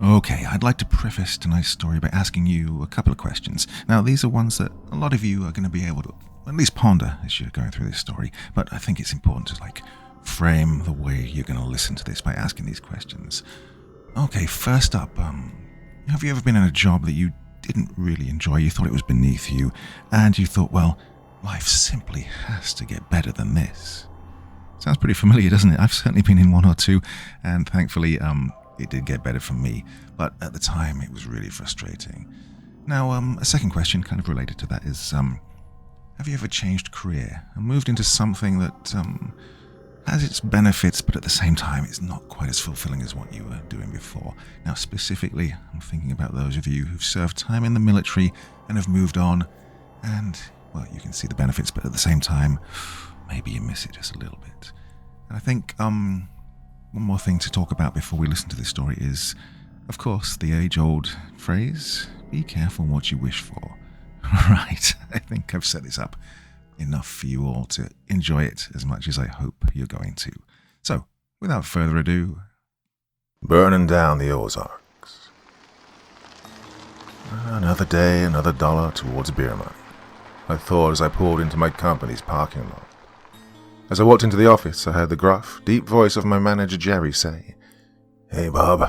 Okay, I'd like to preface tonight's story by asking you a couple of questions. Now, these are ones that a lot of you are going to be able to at least ponder as you're going through this story, but I think it's important to, frame the way you're going to listen to this by asking these questions. Okay, first up, have you ever been in a job that you didn't really enjoy, you thought it was beneath you, and you thought, well, life simply has to get better than this? Sounds pretty familiar, doesn't it? I've certainly been in one or two, and thankfully, it did get better for me, but at the time it was really frustrating. Now, a second question kind of related to that is, have you ever changed career and moved into something that has its benefits, but at the same time it's not quite as fulfilling as what you were doing before? Now, specifically, I'm thinking about those of you who've served time in the military and have moved on, and, well, you can see the benefits, but at the same time, maybe you miss it just a little bit. And I think, one more thing to talk about before we listen to this story is, of course, the age-old phrase, be careful what you wish for. Right, I think I've set this up enough for you all to enjoy it as much as I hope you're going to. So, without further ado, burning down the Ozarks. Another day, another dollar towards beer money, I thought as I pulled into my company's parking lot. As I walked into the office, I heard the gruff, deep voice of my manager Jerry say, "Hey Bob,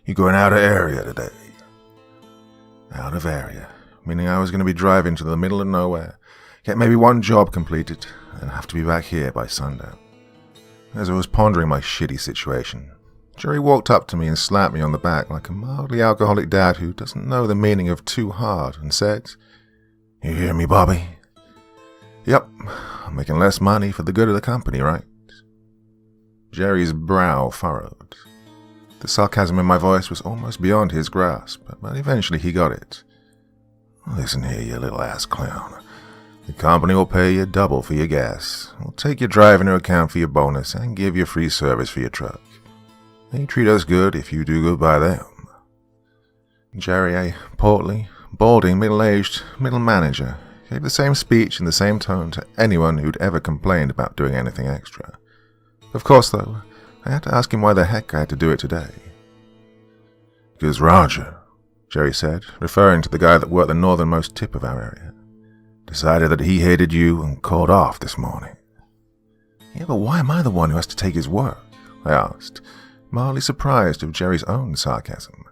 you going out of area today?" Out of area, meaning I was going to be driving to the middle of nowhere, get maybe one job completed, and have to be back here by sundown. As I was pondering my shitty situation, Jerry walked up to me and slapped me on the back like a mildly alcoholic dad who doesn't know the meaning of too hard and said, "You hear me, Bobby? Yep, I'm making less money for the good of the company, right?" Jerry's brow furrowed. The sarcasm in my voice was almost beyond his grasp, but eventually he got it. "Listen here, you little ass clown. The company will pay you double for your gas. We'll take your drive into account for your bonus and give you free service for your truck. They treat us good if you do good by them." Jerry, a portly, balding, middle-aged middle manager, gave the same speech in the same tone to anyone who'd ever complained about doing anything extra. Of course, though, I had to ask him why the heck I had to do it today. "Because Roger," Jerry said, referring to the guy that worked the northernmost tip of our area, "decided that he hated you and called off this morning." "Yeah, but why am I the one who has to take his work?" I asked, mildly surprised of Jerry's own sarcasm.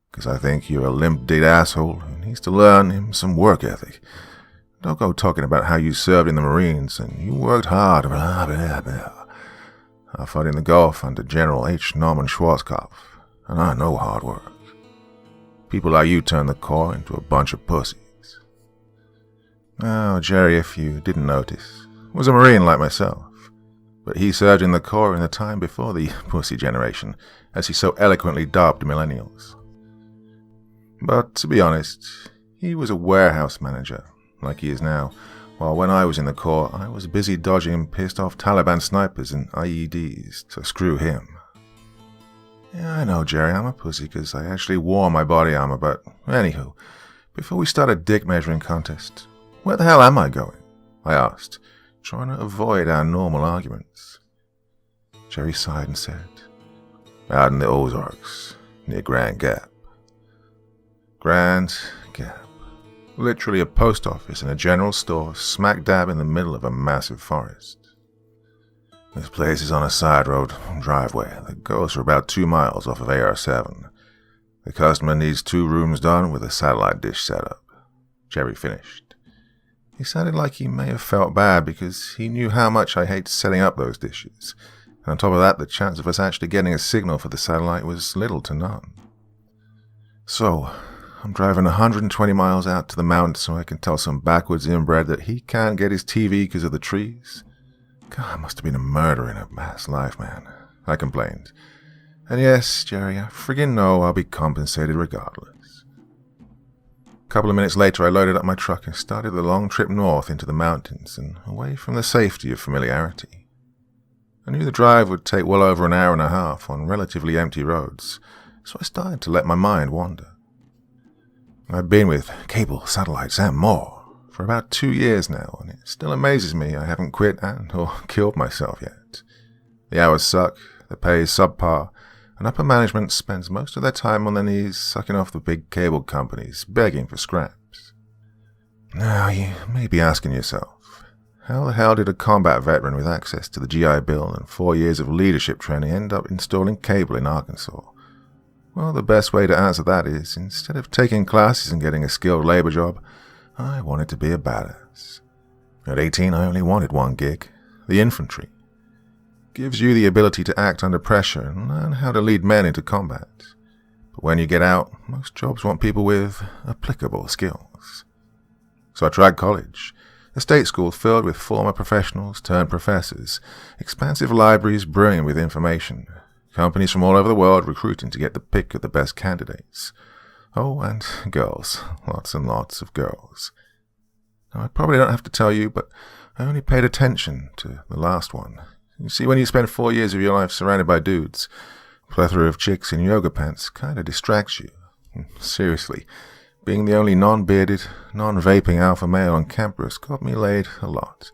"Because I think you're a limp-dick asshole who needs to learn him some work ethic. Don't go talking about how you served in the Marines and you worked hard, blah, blah, blah. I fought in the Gulf under General H. Norman Schwarzkopf, and I know hard work. People like you turn the Corps into a bunch of pussies." Now, Jerry, if you didn't notice, was a Marine like myself, but he served in the Corps in the time before the pussy generation, as he so eloquently dubbed millennials. But to be honest, he was a warehouse manager, like he is now, while when I was in the Corps, I was busy dodging pissed-off Taliban snipers and IEDs, so screw him. Yeah, I know, Jerry, I'm a pussy because I actually wore my body armor, but anywho, before we start a dick measuring contest, where the hell am I going? I asked, trying to avoid our normal arguments. Jerry sighed and said, "Out in the Ozarks, near Grand Gap." Grand Gap. Literally a post office and a general store smack dab in the middle of a massive forest. This place is on a side road driveway that goes for about 2 miles off of AR-7. The customer needs 2 rooms done with a satellite dish set up. Jerry finished. He sounded like he may have felt bad because he knew how much I hate setting up those dishes. And on top of that, the chance of us actually getting a signal for the satellite was little to none. So, I'm driving 120 miles out to the mountains so I can tell some backwards inbred that he can't get his TV because of the trees. God, I must have been a murderer in a past life, man, I complained. And yes, Jerry, I friggin' know I'll be compensated regardless. A couple of minutes later, I loaded up my truck and started the long trip north into the mountains and away from the safety of familiarity. I knew the drive would take well over an hour and a half on relatively empty roads, so I started to let my mind wander. I've been with cable, satellites, and more for about 2 years now, and it still amazes me I haven't quit and or killed myself yet. The hours suck, the pay is subpar, and upper management spends most of their time on their knees sucking off the big cable companies, begging for scraps. Now, you may be asking yourself, how the hell did a combat veteran with access to the GI Bill and 4 years of leadership training end up installing cable in Arkansas? Well, the best way to answer that is, instead of taking classes and getting a skilled labor job, I wanted to be a badass. At 18, I only wanted one gig, the infantry. Gives you the ability to act under pressure and learn how to lead men into combat. But when you get out, most jobs want people with applicable skills. So I tried college, a state school filled with former professionals turned professors, expansive libraries brimming with information, companies from all over the world recruiting to get the pick of the best candidates. Oh, and girls, lots and lots of girls. Now, I probably don't have to tell you, but I only paid attention to the last one. You see, when you spend 4 years of your life surrounded by dudes, a plethora of chicks in yoga pants kind of distracts you. Seriously, being the only non-bearded, non-vaping alpha male on campus got me laid a lot.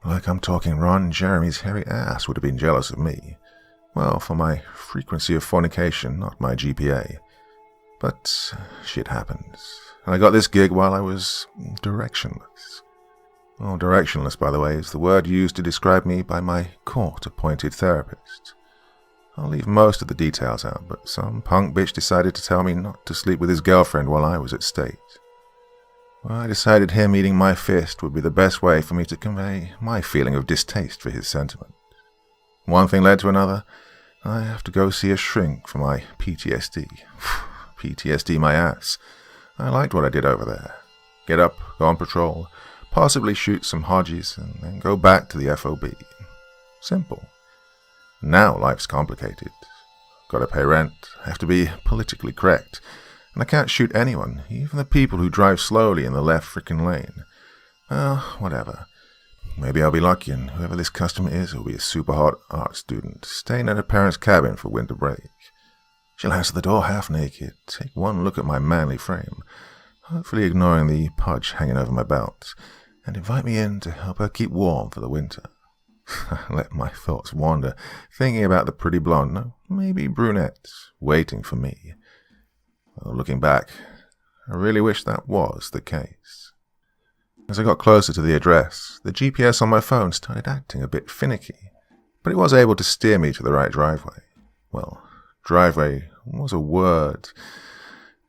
Like I'm talking Ron Jeremy's hairy ass would have been jealous of me. Well, for my frequency of fornication, not my GPA. But shit happens. And I got this gig while I was directionless. Oh, directionless, by the way, is the word used to describe me by my court-appointed therapist. I'll leave most of the details out, but some punk bitch decided to tell me not to sleep with his girlfriend while I was at state. Well, I decided him eating my fist would be the best way for me to convey my feeling of distaste for his sentiment. One thing led to another. I have to go see a shrink for my PTSD. PTSD my ass. I liked what I did over there. Get up, go on patrol, possibly shoot some Hodges, and then go back to the FOB. Simple. Now life's complicated. Gotta pay rent, have to be politically correct, and I can't shoot anyone, even the people who drive slowly in the left frickin' lane. Well, whatever. Maybe I'll be lucky and whoever this customer is will be a super hot art student, staying at her parents' cabin for winter break. She'll answer the door half naked, take one look at my manly frame, hopefully ignoring the pudge hanging over my belt, and invite me in to help her keep warm for the winter. Let my thoughts wander, thinking about the pretty blonde, no, maybe brunette, waiting for me. Well, looking back, I really wish that was the case. As I got closer to the address, the GPS on my phone started acting a bit finicky, but it was able to steer me to the right driveway. Well, driveway was a word.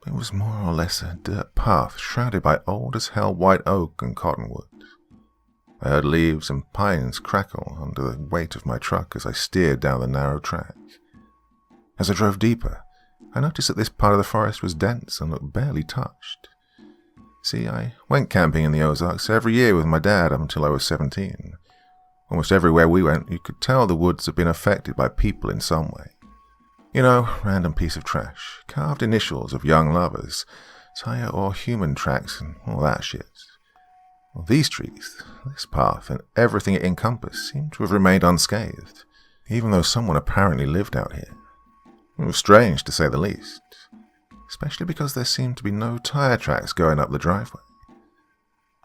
It was more or less a dirt path shrouded by old-as-hell white oak and cottonwood. I heard leaves and pines crackle under the weight of my truck as I steered down the narrow track. As I drove deeper, I noticed that this part of the forest was dense and looked barely touched. See, I went camping in the Ozarks every year with my dad up until I was 17. Almost everywhere we went, you could tell the woods had been affected by people in some way. You know, random piece of trash, carved initials of young lovers, tire or human tracks and all that shit. Well, these trees, this path, and everything it encompassed seemed to have remained unscathed, even though someone apparently lived out here. It was strange, to say the least, especially because there seemed to be no tire tracks going up the driveway.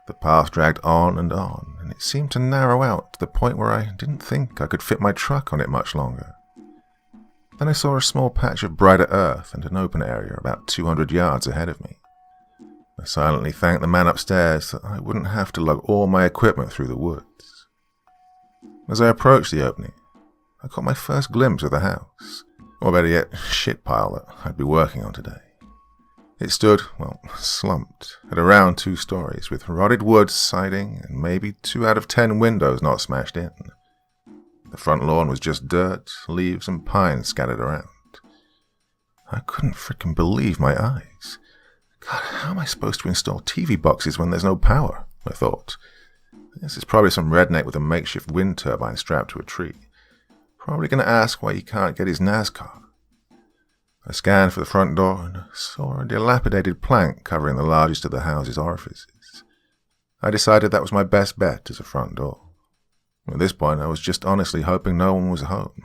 The path dragged on, and it seemed to narrow out to the point where I didn't think I could fit my truck on it much longer. Then I saw a small patch of brighter earth and an open area about 200 yards ahead of me. I silently thanked the man upstairs that I wouldn't have to lug all my equipment through the woods. As I approached the opening, I caught my first glimpse of the house, or better yet, shit pile that I'd be working on today. It stood, well, slumped, at around 2 stories, with rotted wood siding and maybe 2 out of 10 windows not smashed in. The front lawn was just dirt, leaves, and pines scattered around. I couldn't frickin' believe my eyes. God, how am I supposed to install TV boxes when there's no power? I thought. This is probably some redneck with a makeshift wind turbine strapped to a tree. Probably going to ask why he can't get his NASCAR. I scanned for the front door and saw a dilapidated plank covering the largest of the house's orifices. I decided that was my best bet as a front door. At this point, I was just honestly hoping no one was home.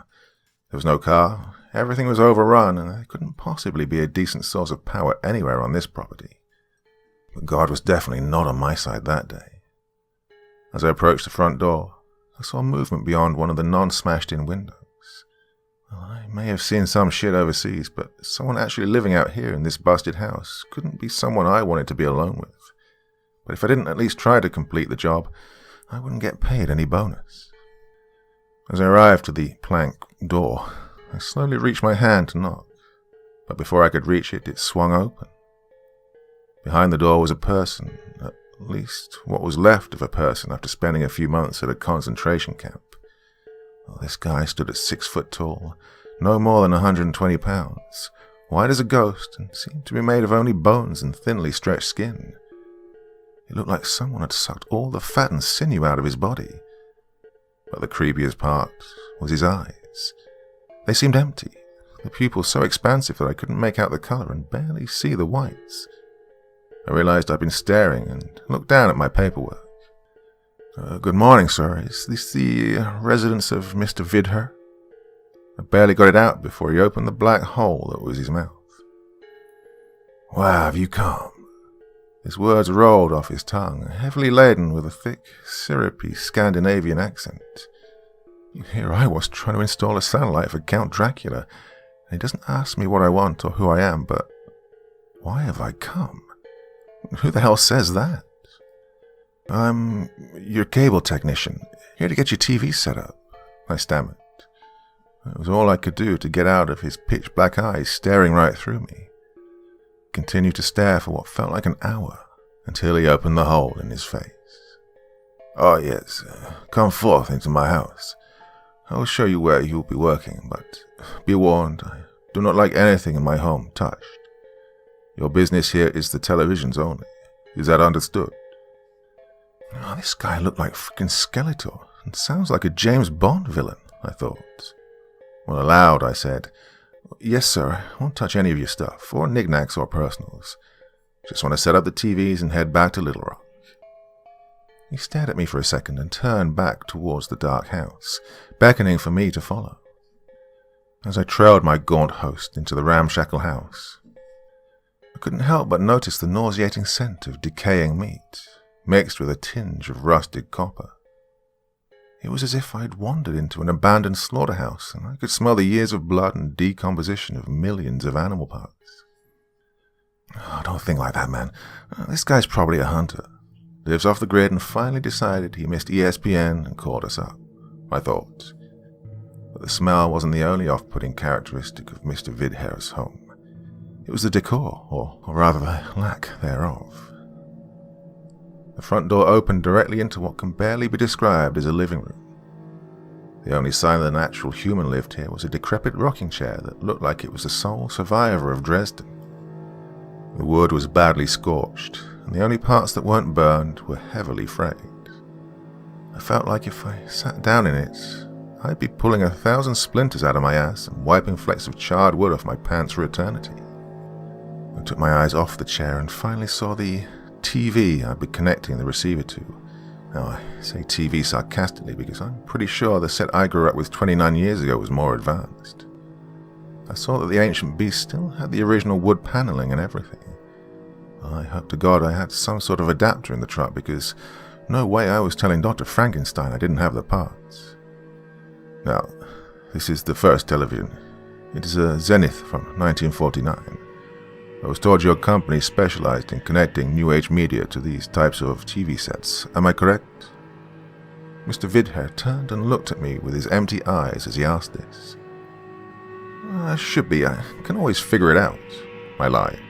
There was no car, everything was overrun, and there couldn't possibly be a decent source of power anywhere on this property. But God was definitely not on my side that day. As I approached the front door, I saw movement beyond one of the non-smashed-in windows. Well, I may have seen some shit overseas, but someone actually living out here in this busted house couldn't be someone I wanted to be alone with. But if I didn't at least try to complete the job, I wouldn't get paid any bonus. As I arrived to the plank door, I slowly reached my hand to knock, but before I could reach it, it swung open. Behind the door was a person, at least what was left of a person after spending a few months at a concentration camp. Well, this guy stood at 6 foot tall, no more than 120 pounds, white as a ghost, and seemed to be made of only bones and thinly stretched skin. It looked like someone had sucked all the fat and sinew out of his body. But the creepiest part was his eyes. They seemed empty, the pupils so expansive that I couldn't make out the colour and barely see the whites. I realized I'd been staring and looked down at my paperwork. Good morning, sir. Is this the residence of Mr. Vidher? I barely got it out before he opened the black hole that was his mouth. Why have you come? His words rolled off his tongue, heavily laden with a thick, syrupy Scandinavian accent. Here I was trying to install a satellite for Count Dracula, and he doesn't ask me what I want or who I am, but why have I come? Who the hell says that? I'm your cable technician, here to get your TV set up, I stammered. It was all I could do to get out of his pitch-black eyes staring right through me. Continued to stare for what felt like an hour, until he opened the hole in his face. Oh yes, come forth into my house. I will show you where you will be working, but be warned, I do not like anything in my home touched. Your business here is the televisions only. Is that understood? Oh, this guy looked like frickin' Skeletor, and sounds like a James Bond villain, I thought. Well, aloud, I said, Yes, sir, I won't touch any of your stuff, or knickknacks or personals. Just want to set up the TVs and head back to Little Rock. He stared at me for a second and turned back towards the dark house, beckoning for me to follow. As I trailed my gaunt host into the ramshackle house, I couldn't help but notice the nauseating scent of decaying meat, mixed with a tinge of rusted copper. It was as if I'd wandered into an abandoned slaughterhouse, and I could smell the years of blood and decomposition of millions of animal parts. Oh, don't think like that, man. This guy's probably a hunter. Lives off the grid and finally decided he missed ESPN and called us up, I thought. But the smell wasn't the only off-putting characteristic of Mr. Vidher's home. It was the decor, or rather the lack thereof. The front door opened directly into what can barely be described as a living room. The only sign that an actual human lived here was a decrepit rocking chair that looked like it was the sole survivor of Dresden. The wood was badly scorched, and the only parts that weren't burned were heavily frayed. I felt like if I sat down in it, I'd be pulling 1,000 splinters out of my ass and wiping flecks of charred wood off my pants for eternity. I took my eyes off the chair and finally saw the TV I'd been connecting the receiver to. Now, I say TV sarcastically because I'm pretty sure the set I grew up with 29 years ago was more advanced. I saw that the ancient beast still had the original wood paneling and everything. I hope to God I had some sort of adapter in the truck, because no way I was telling Dr. Frankenstein I didn't have the parts. Now, this is the first television. It is a Zenith from 1949. I was told your company specialized in connecting New Age media to these types of TV sets. Am I correct? Mr. Vidher turned and looked at me with his empty eyes as he asked this. I should be. I can always figure it out, I lied.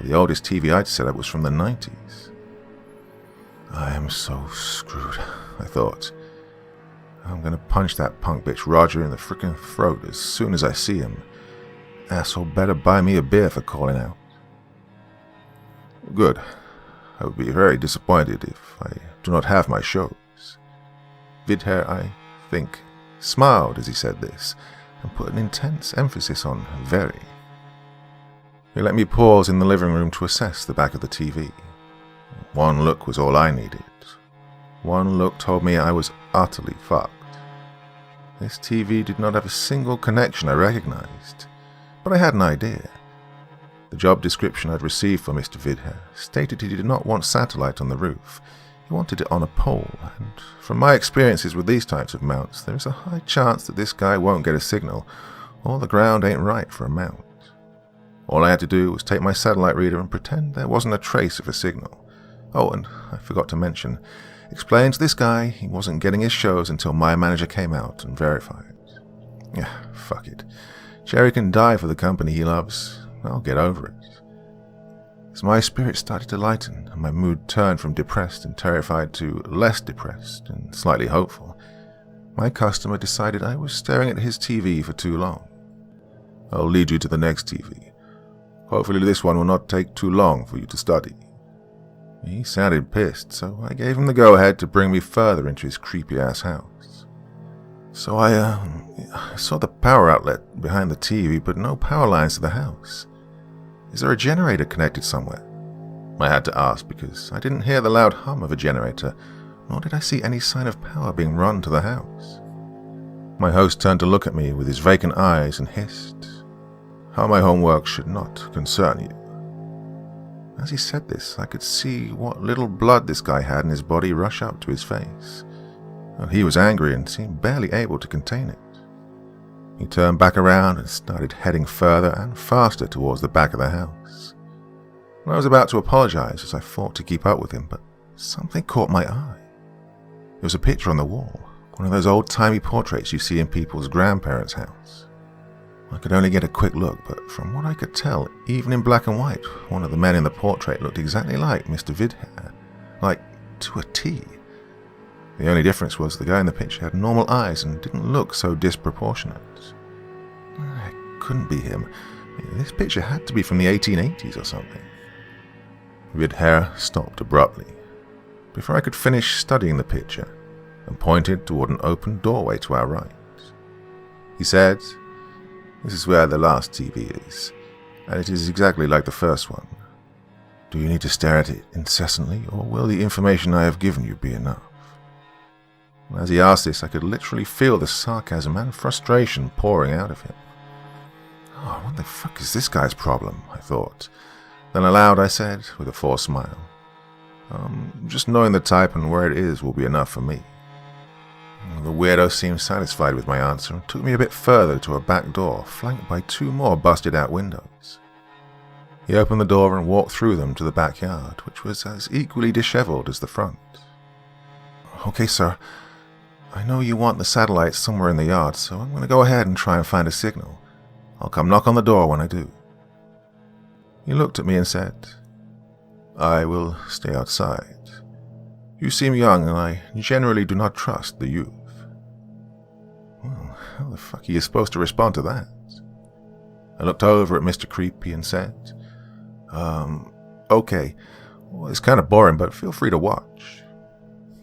The oldest TV I'd set up was from the 90s. I am so screwed, I thought. I'm going to punch that punk bitch Roger in the frickin' throat as soon as I see him. Asshole better buy me a beer for calling out. Good. I would be very disappointed if I do not have my shows. Vidher, I think, smiled as he said this, and put an intense emphasis on very. He let me pause in the living room to assess the back of the TV. One look was all I needed. One look told me I was utterly fucked. This TV did not have a single connection I recognized. But I had an idea. The job description I'd received for Mr. Vidher stated he did not want satellite on the roof. He He wanted it on a pole, and from my experiences with these types of mounts, there is a high chance that this guy won't get a signal, or the ground ain't right for a mount. All I had to do was take my satellite reader and pretend there wasn't a trace of a signal. Oh, and I forgot to mention, explain to this guy he wasn't getting his shows until my manager came out and verified. Yeah, fuck it. Jerry can die for the company he loves. I'll get over it. As my spirit started to lighten and my mood turned from depressed and terrified to less depressed and slightly hopeful, my customer decided I was staring at his TV for too long. I'll lead you to the next TV. Hopefully this one will not take too long for you to study. He sounded pissed, so I gave him the go-ahead to bring me further into his creepy-ass house. So I saw the power outlet behind the TV, but no power lines to the house. Is there a generator connected somewhere? I had to ask because I didn't hear the loud hum of a generator, nor did I see any sign of power being run to the house. My host turned to look at me with his vacant eyes and hissed, "How my homework should not concern you." As he said this, I could see what little blood this guy had in his body rush up to his face. Well, he was angry and seemed barely able to contain it. He turned back around and started heading further and faster towards the back of the house. I was about to apologize as I fought to keep up with him, but something caught my eye. There was a picture on the wall, one of those old-timey portraits you see in people's grandparents' house. I could only get a quick look, but from what I could tell, even in black and white, one of the men in the portrait looked exactly like Mr. Vidher, like to a T. The only difference was the guy in the picture had normal eyes and didn't look so disproportionate. It couldn't be him. This picture had to be from the 1880s or something. Vidher stopped abruptly, before I could finish studying the picture, and pointed toward an open doorway to our right. He said, "This is where the last TV is, and it is exactly like the first one. Do you need to stare at it incessantly, or will the information I have given you be enough?" As he asked this, I could literally feel the sarcasm and frustration pouring out of him. Oh, what the fuck is this guy's problem? I thought. Then aloud I said, with a forced smile, "Just knowing the type and where it is will be enough for me." The weirdo seemed satisfied with my answer and took me a bit further to a back door, flanked by two more busted-out windows. He opened the door and walked through them to the backyard, which was as equally disheveled as the front. "Okay, sir. I know you want the satellite somewhere in the yard, so I'm going to go ahead and try and find a signal. I'll come knock on the door when I do." He looked at me and said, "I will stay outside. You seem young, and I generally do not trust the youth." Well, how the fuck are you supposed to respond to that? I looked over at Mr. Creepy and said, "Okay, well, it's kind of boring, but feel free to watch."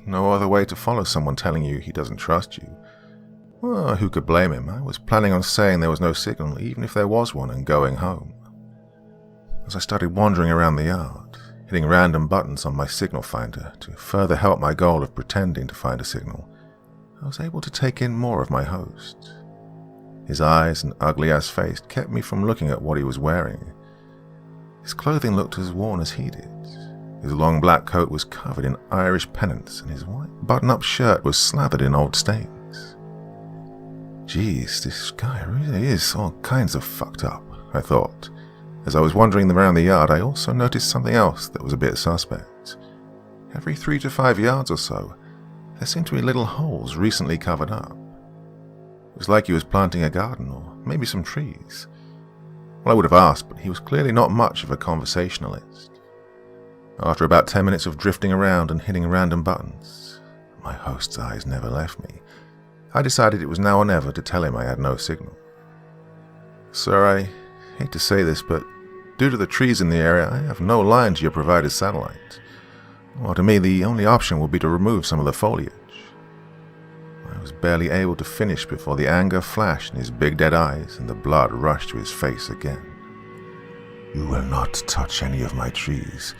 No other way to follow someone telling you he doesn't trust you. Well, who could blame him? I was planning on saying there was no signal, even if there was one, and going home. As I started wandering around the yard, hitting random buttons on my signal finder to further help my goal of pretending to find a signal, I was able to take in more of my host. His eyes and ugly-ass face kept me from looking at what he was wearing. His clothing looked as worn as he did. His long black coat was covered in Irish pennants, and his white button-up shirt was slathered in old stains. Geez, this guy really is all kinds of fucked up, I thought. As I was wandering around the yard, I also noticed something else that was a bit suspect. Every 3 to 5 yards or so, there seemed to be little holes recently covered up. It was like he was planting a garden, or maybe some trees. Well, I would have asked, but he was clearly not much of a conversationalist. After about 10 minutes of drifting around and hitting random buttons, my host's eyes never left me, I decided it was now or never to tell him I had no signal. "Sir, I hate to say this, but due to the trees in the area, I have no line to your provider's satellite. Well, to me, the only option will be to remove some of the foliage." I was barely able to finish before the anger flashed in his big dead eyes and the blood rushed to his face again. "You will not touch any of my trees.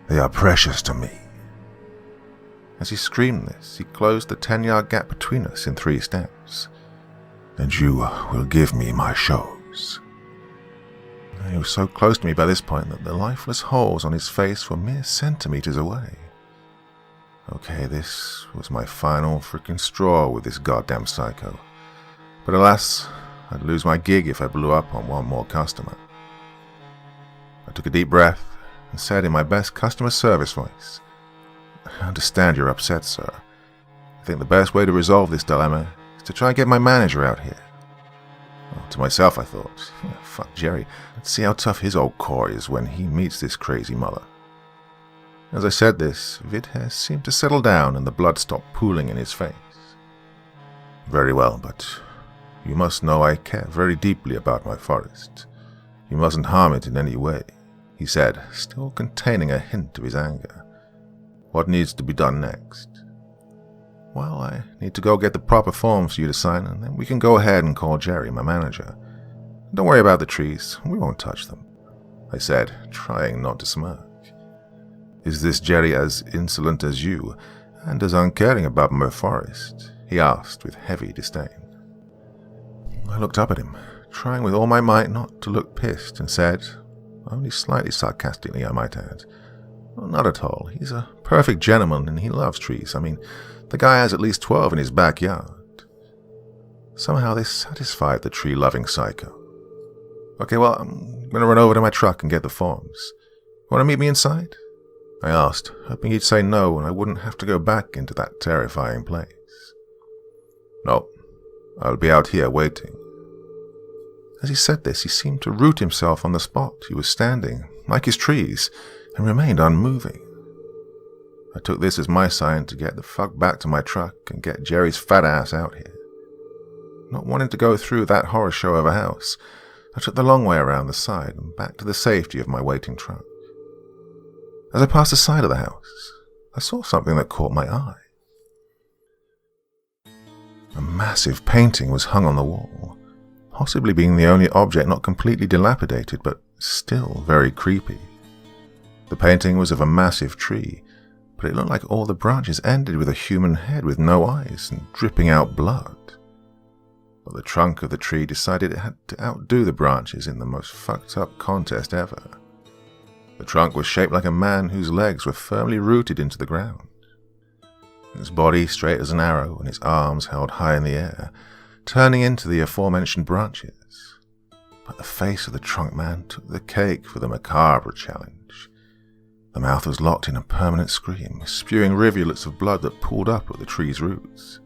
They are precious to me." As he screamed this, he closed the 10-yard gap between us in 3 steps. "And you will give me my shows." He was so close to me by this point that the lifeless holes on his face were mere centimeters away. Okay, this was my final freaking straw with this goddamn psycho. But alas, I'd lose my gig if I blew up on one more customer. I took a deep breath and said in my best customer service voice, "I understand you're upset, sir. I think the best way to resolve this dilemma is to try and get my manager out here." Well, to myself, I thought, fuck Jerry, let's see how tough his old core is when he meets this crazy mother. As I said this, Vidher seemed to settle down and the blood stopped pooling in his face. "Very well, but you must know I care very deeply about my forest. You mustn't harm it in any way," he said, still containing a hint of his anger. "What needs to be done next?" "Well, I need to go get the proper forms for you to sign, and then we can go ahead and call Jerry, my manager. Don't worry about the trees, we won't touch them," I said, trying not to smirk. "Is this Jerry as insolent as you, and as uncaring about my forest?" he asked with heavy disdain. I looked up at him, trying with all my might not to look pissed, and said, only slightly sarcastically I might add, "Well, not at all. He's a perfect gentleman and he loves trees. I mean, the guy has at least 12 in his backyard." Somehow this satisfied the tree-loving psycho. "Okay, well, I'm going to run over to my truck and get the forms. Want to meet me inside?" I asked, hoping he'd say no and I wouldn't have to go back into that terrifying place. "No, I'll be out here waiting." As he said this, he seemed to root himself on the spot he was standing, like his trees, and remained unmoving. I took this as my sign to get the fuck back to my truck and get Jerry's fat ass out here. Not wanting to go through that horror show of a house, I took the long way around the side and back to the safety of my waiting truck. As I passed the side of the house, I saw something that caught my eye. A massive painting was hung on the wall, possibly being the only object not completely dilapidated, but still very creepy. The painting was of a massive tree, but it looked like all the branches ended with a human head with no eyes and dripping out blood. But the trunk of the tree decided it had to outdo the branches in the most fucked up contest ever. The trunk was shaped like a man whose legs were firmly rooted into the ground. His body straight as an arrow and his arms held high in the air, turning into the aforementioned branches. But the face of the trunk man took the cake for the macabre challenge. The mouth was locked in a permanent scream, spewing rivulets of blood that pooled up at the tree's roots.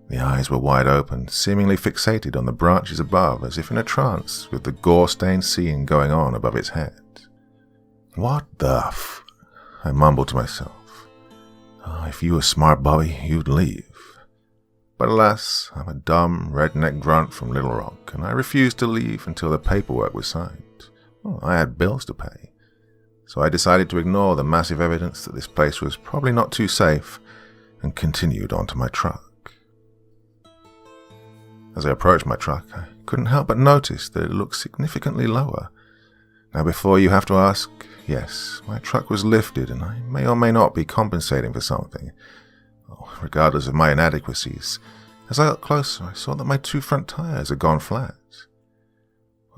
The eyes were wide open, seemingly fixated on the branches above, as if in a trance with the gore-stained scene going on above its head. "What the f—" I mumbled to myself. "Oh, if you were smart, Bobby, you'd leave." But alas, I'm a dumb, redneck grunt from Little Rock, and I refused to leave until the paperwork was signed. Well, I had bills to pay. So I decided to ignore the massive evidence that this place was probably not too safe, and continued onto my truck. As I approached my truck, I couldn't help but notice that it looked significantly lower. Now, before you have to ask, yes, my truck was lifted and I may or may not be compensating for something. Regardless of my inadequacies, as I got closer, I saw that my 2 front tires had gone flat.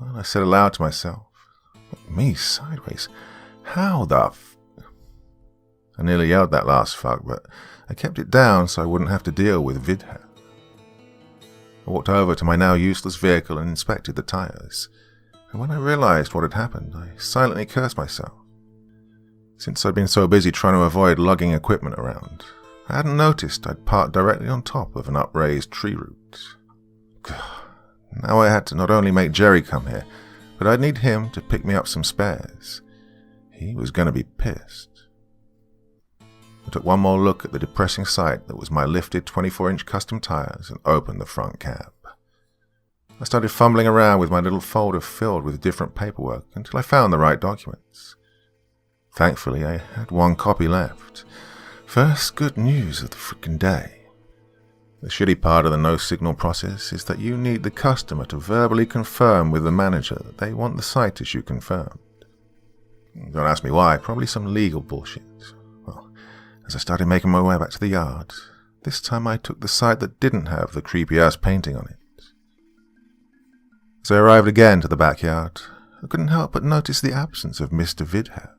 Well, I said aloud to myself, "Me sideways? How the f—" I nearly yelled that last fuck, but I kept it down so I wouldn't have to deal with Vidher. I walked over to my now useless vehicle and inspected the tires. And when I realized what had happened, I silently cursed myself. Since I'd been so busy trying to avoid lugging equipment around, I hadn't noticed I'd parked directly on top of an upraised tree root. Now I had to not only make Jerry come here, but I'd need him to pick me up some spares. He was going to be pissed. I took one more look at the depressing sight that was my lifted 24-inch custom tires and opened the front cab. I started fumbling around with my little folder filled with different paperwork until I found the right documents. Thankfully, I had one copy left. First good news of the frickin' day. The shitty part of the no-signal process is that you need the customer to verbally confirm with the manager that they want the site issue confirmed. Don't ask me why, probably some legal bullshit. Well, as I started making my way back to the yard, this time I took the site that didn't have the creepy-ass painting on it. As I arrived again to the backyard, I couldn't help but notice the absence of Mr. Vidher.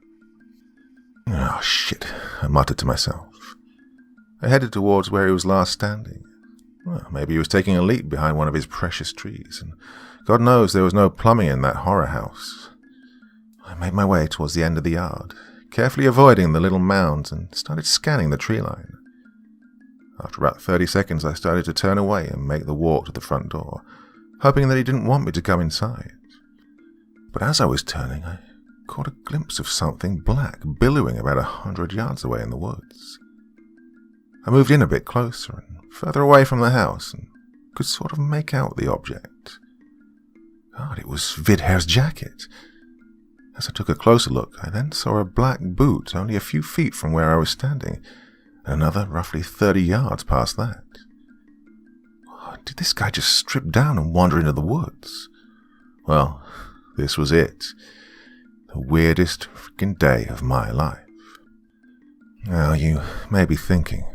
"Oh, shit," I muttered to myself. I headed towards where he was last standing. Well, maybe he was taking a leak behind one of his precious trees, and God knows there was no plumbing in that horror house. I made my way towards the end of the yard, carefully avoiding the little mounds, and started scanning the tree line. After about 30 seconds, I started to turn away and make the walk to the front door, hoping that he didn't want me to come inside. But as I was turning, I caught a glimpse of something black billowing about 100 yards away in the woods. I moved in a bit closer and further away from the house and could sort of make out the object. God, it was Vidher's jacket. As I took a closer look, I then saw a black boot only a few feet from where I was standing, and another roughly 30 yards past that. Did this guy just strip down and wander into the woods? Well, this was it. The weirdest freaking day of my life. Now, you may be thinking,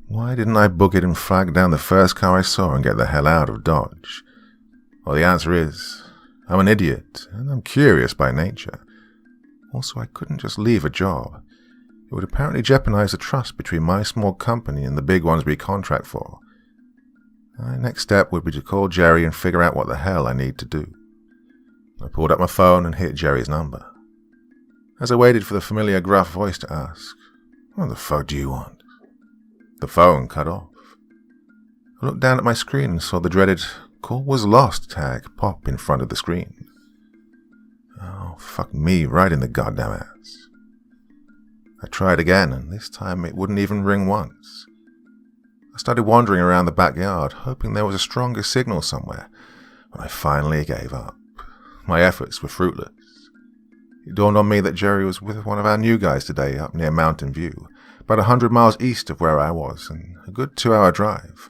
why didn't I book it and flag down the first car I saw and get the hell out of Dodge? Well, the answer is, I'm an idiot, and I'm curious by nature. Also, I couldn't just leave a job. It would apparently jeopardize the trust between my small company and the big ones we contract for. My next step would be to call Jerry and figure out what the hell I need to do. I pulled up my phone and hit Jerry's number. As I waited for the familiar gruff voice to ask, "What the fuck do you want?" the phone cut off. I looked down at my screen and saw the dreaded "call was lost" tag pop in front of the screen. Oh, fuck me right in the goddamn ass. I tried again, and this time it wouldn't even ring once. I started wandering around the backyard, hoping there was a stronger signal somewhere, when I finally gave up. My efforts were fruitless. It dawned on me that Jerry was with one of our new guys today up near Mountain View, about 100 miles east of where I was, and a good 2-hour drive.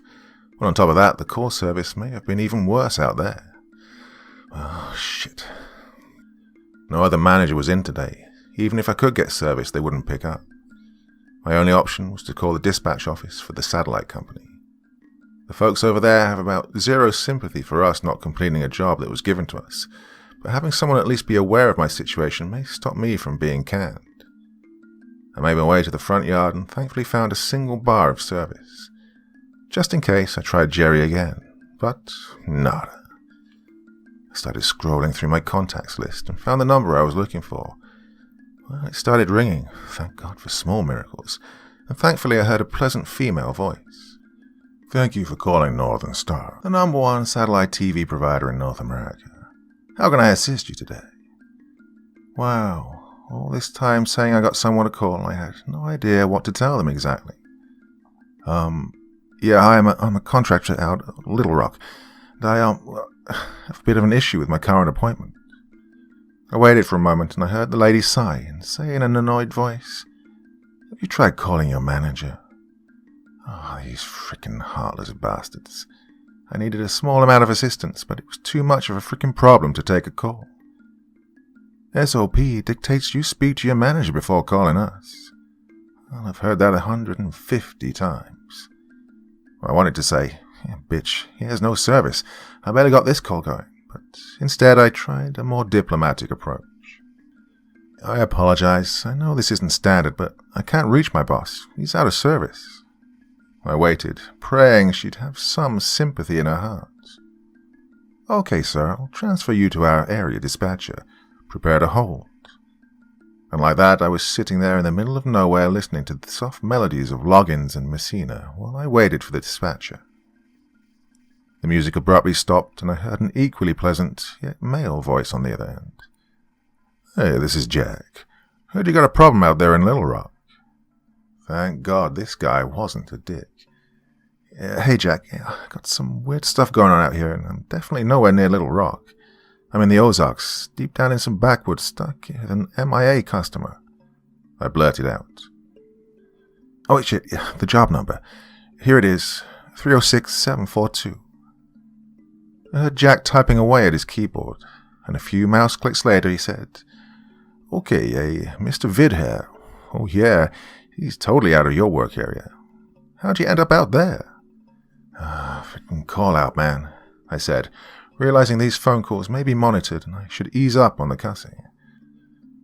Well, on top of that, the call service may have been even worse out there. Oh, shit. No other manager was in today. Even if I could get service, they wouldn't pick up. My only option was to call the dispatch office for the satellite company. The folks over there have about zero sympathy for us not completing a job that was given to us, but having someone at least be aware of my situation may stop me from being canned. I made my way to the front yard and thankfully found a single bar of service. Just in case, I tried Jerry again, but nada. I started scrolling through my contacts list and found the number I was looking for. Well, it started ringing, thank God for small miracles, and thankfully I heard a pleasant female voice. "Thank you for calling Northern Star, the #1 satellite TV provider in North America. How can I assist you today?" Wow, all this time saying I got someone to call and I had no idea what to tell them exactly. Yeah, hi, I'm a contractor out of Little Rock, and I have a bit of an issue with my current appointment. I waited for a moment and I heard the lady sigh and say in an annoyed voice, "Have you tried calling your manager?" Oh, these frickin' heartless bastards. I needed a small amount of assistance, but it was too much of a frickin' problem to take a call. SOP dictates you speak to your manager before calling us. Well, I've heard that 150 times. I wanted to say, "Yeah, bitch, here's no service. I better got this call going." But instead I tried a more diplomatic approach. "I apologize. I know this isn't standard, but I can't reach my boss. He's out of service." I waited, praying she'd have some sympathy in her heart. "Okay, sir, I'll transfer you to our area dispatcher. Prepare to hold." And like that, I was sitting there in the middle of nowhere listening to the soft melodies of Loggins and Messina while I waited for the dispatcher. The music abruptly stopped, and I heard an equally pleasant, yet male voice on the other end. "Hey, this is Jack. Heard you got a problem out there in Little Rock." Thank God this guy wasn't a dick. "Hey, Jack, I got some weird stuff going on out here, and I'm definitely nowhere near Little Rock. I'm in the Ozarks, deep down in some backwoods, stuck with an MIA customer," I blurted out. "Oh, shit, yeah, the job number. Here it is, 306742. I heard Jack typing away at his keyboard, and a few mouse clicks later he said, "Okay, Mr. Vidher. Oh yeah, he's totally out of your work area. How'd you end up out there?" Freaking call out, man," I said, realizing these phone calls may be monitored and I should ease up on the cussing.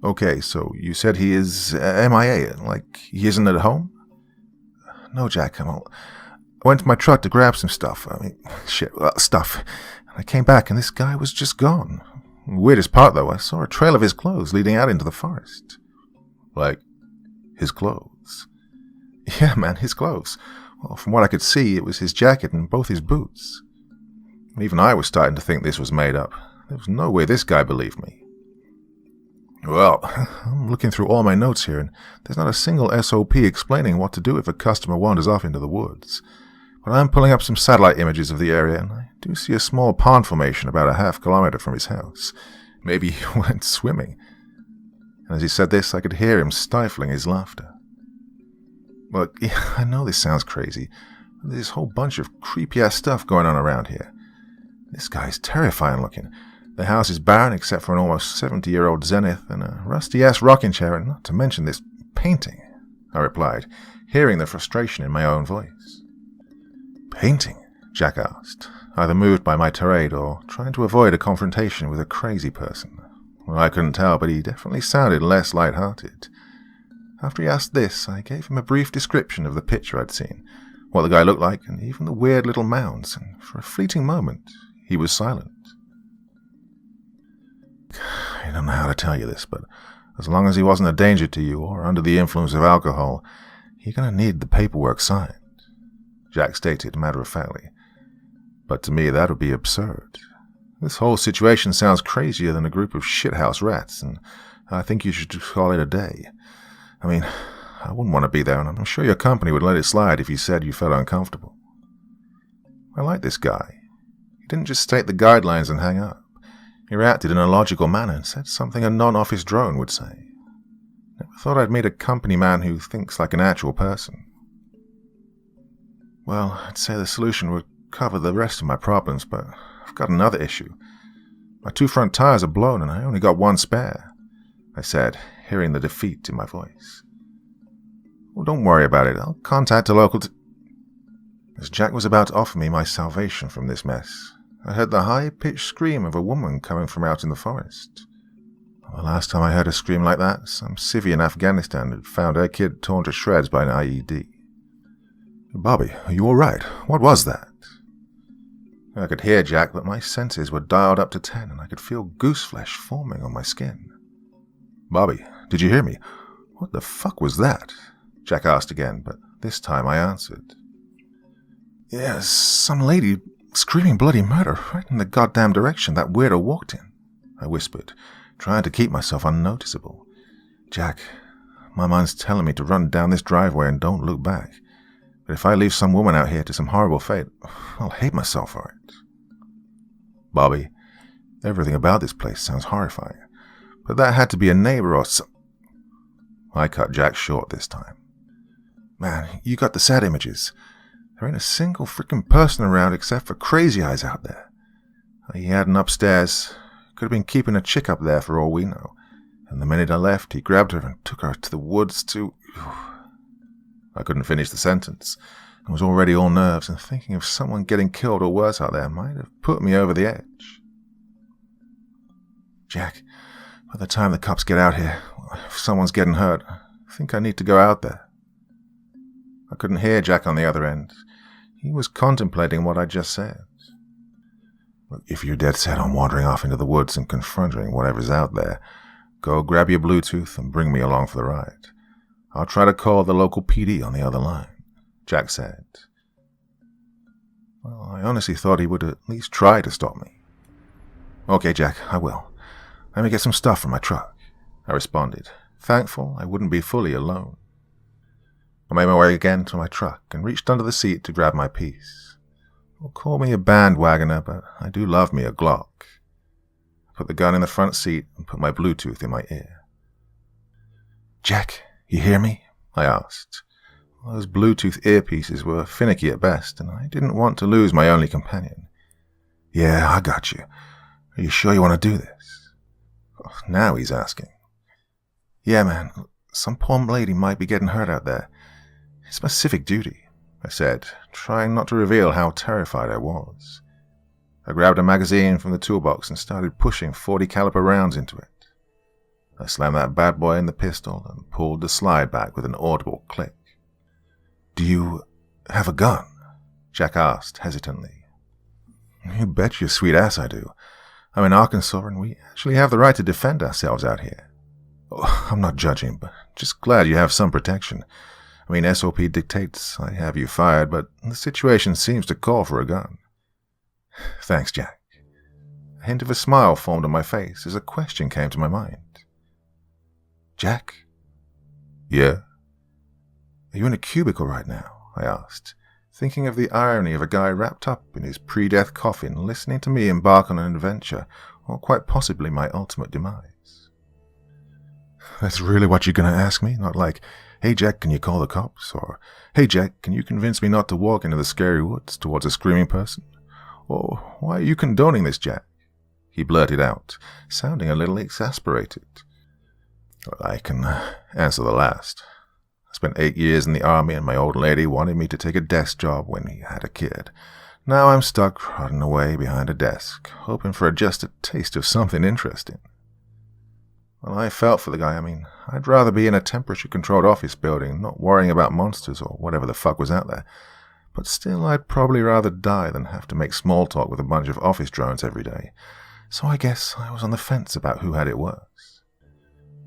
"Okay, so you said he is MIA, like he isn't at home?" No, Jack, I went to my truck to grab some stuff. Stuff. And I came back and this guy was just gone. Weirdest part, though, I saw a trail of his clothes leading out into the forest. Like, his clothes? Yeah, man, his clothes. Well, from what I could see, it was his jacket and both his boots. Even I was starting to think this was made up. There was no way this guy believed me. Well, I'm looking through all my notes here, and there's not a single SOP explaining what to do if a customer wanders off into the woods. But I'm pulling up some satellite images of the area, and I do see a small pond formation about a half-kilometer from his house. Maybe he went swimming. And as he said this, I could hear him stifling his laughter. Look, yeah, I know this sounds crazy. There's this whole bunch of creepy-ass stuff going on around here. This guy's terrifying looking. The house is barren except for an almost 70-year-old Zenith and a rusty-ass rocking chair, and not to mention this painting, I replied, hearing the frustration in my own voice. Painting? Jack asked, either moved by my tirade or trying to avoid a confrontation with a crazy person. Well, I couldn't tell, but he definitely sounded less light-hearted. After he asked this, I gave him a brief description of the picture I'd seen, what the guy looked like, and even the weird little mounds, and for a fleeting moment, he was silent. I don't know how to tell you this, but as long as he wasn't a danger to you or under the influence of alcohol, you're going to need the paperwork signed, Jack stated matter-of-factly. But to me, that would be absurd. This whole situation sounds crazier than a group of shithouse rats, and I think you should just call it a day. I mean, I wouldn't want to be there, and I'm sure your company would let it slide if you said you felt uncomfortable. I like this guy. He didn't just state the guidelines and hang up. He reacted in a logical manner and said something a non-office drone would say. Never thought I'd meet a company man who thinks like an actual person. Well, I'd say the solution would cover the rest of my problems, but I've got another issue. My 2 front tires are blown and I only got 1 spare, I said, hearing the defeat in my voice. Well, don't worry about it. I'll contact a local As Jack was about to offer me my salvation from this mess, I heard the high-pitched scream of a woman coming from out in the forest. The last time I heard a scream like that, some civvy in Afghanistan had found her kid torn to shreds by an IED. Bobby, are you all right? What was that? I could hear Jack, but my senses were dialed up to 10, and I could feel goose flesh forming on my skin. Bobby, did you hear me? What the fuck was that? Jack asked again, but this time I answered. Yes, some lady screaming bloody murder right in the goddamn direction that weirdo walked in, I whispered, trying to keep myself unnoticeable. Jack, my mind's telling me to run down this driveway and don't look back. But if I leave some woman out here to some horrible fate, I'll hate myself for it. Bobby, everything about this place sounds horrifying, but that had to be a neighbor or some... I cut Jack short this time. Man, you got the sad images. There ain't a single freaking person around except for Crazy Eyes out there. He had an upstairs. Could have been keeping a chick up there for all we know. And the minute I left, he grabbed her and took her to the woods to... I couldn't finish the sentence. I was already all nerves, and thinking of someone getting killed or worse out there might have put me over the edge. Jack, by the time the cops get out here, if someone's getting hurt, I think I need to go out there. I couldn't hear Jack on the other end. He was contemplating what I just said. Look, if you're dead set on wandering off into the woods and confronting whatever's out there, go grab your Bluetooth and bring me along for the ride. I'll try to call the local PD on the other line, Jack said. Well, I honestly thought he would at least try to stop me. Okay, Jack, I will. Let me get some stuff from my truck, I responded, thankful I wouldn't be fully alone. I made my way again to my truck and reached under the seat to grab my piece. Well, call me a bandwagoner, but I do love me a Glock. I put the gun in the front seat and put my Bluetooth in my ear. Jack, you hear me? I asked. Those Bluetooth earpieces were finicky at best, and I didn't want to lose my only companion. Yeah, I got you. Are you sure you want to do this? Oh, now he's asking. Yeah, man, some poor lady might be getting hurt out there. It's my civic duty, I said, trying not to reveal how terrified I was. I grabbed a magazine from the toolbox and started pushing 40 caliber rounds into it. I slammed that bad boy in the pistol and pulled the slide back with an audible click. Do you have a gun? Jack asked hesitantly. You bet your sweet ass I do. I'm in Arkansas and we actually have the right to defend ourselves out here. Oh, I'm not judging, but just glad you have some protection. I mean, SOP dictates I have you fired, but the situation seems to call for a gun. Thanks, Jack. A hint of a smile formed on my face as a question came to my mind. Jack? Yeah? Are you in a cubicle right now? I asked, thinking of the irony of a guy wrapped up in his pre-death coffin listening to me embark on an adventure, or quite possibly my ultimate demise. That's really what you're going to ask me? Not like, hey Jack, can you call the cops? Or, hey Jack, can you convince me not to walk into the scary woods towards a screaming person? Or, why are you condoning this, Jack? He blurted out, sounding a little exasperated. Well, I can answer the last. I spent 8 years in the army and my old lady wanted me to take a desk job when we had a kid. Now I'm stuck rotting away behind a desk, hoping for just a taste of something interesting. Well, I felt for the guy. I mean, I'd rather be in a temperature-controlled office building, not worrying about monsters or whatever the fuck was out there. But still, I'd probably rather die than have to make small talk with a bunch of office drones every day. So I guess I was on the fence about who had it worse.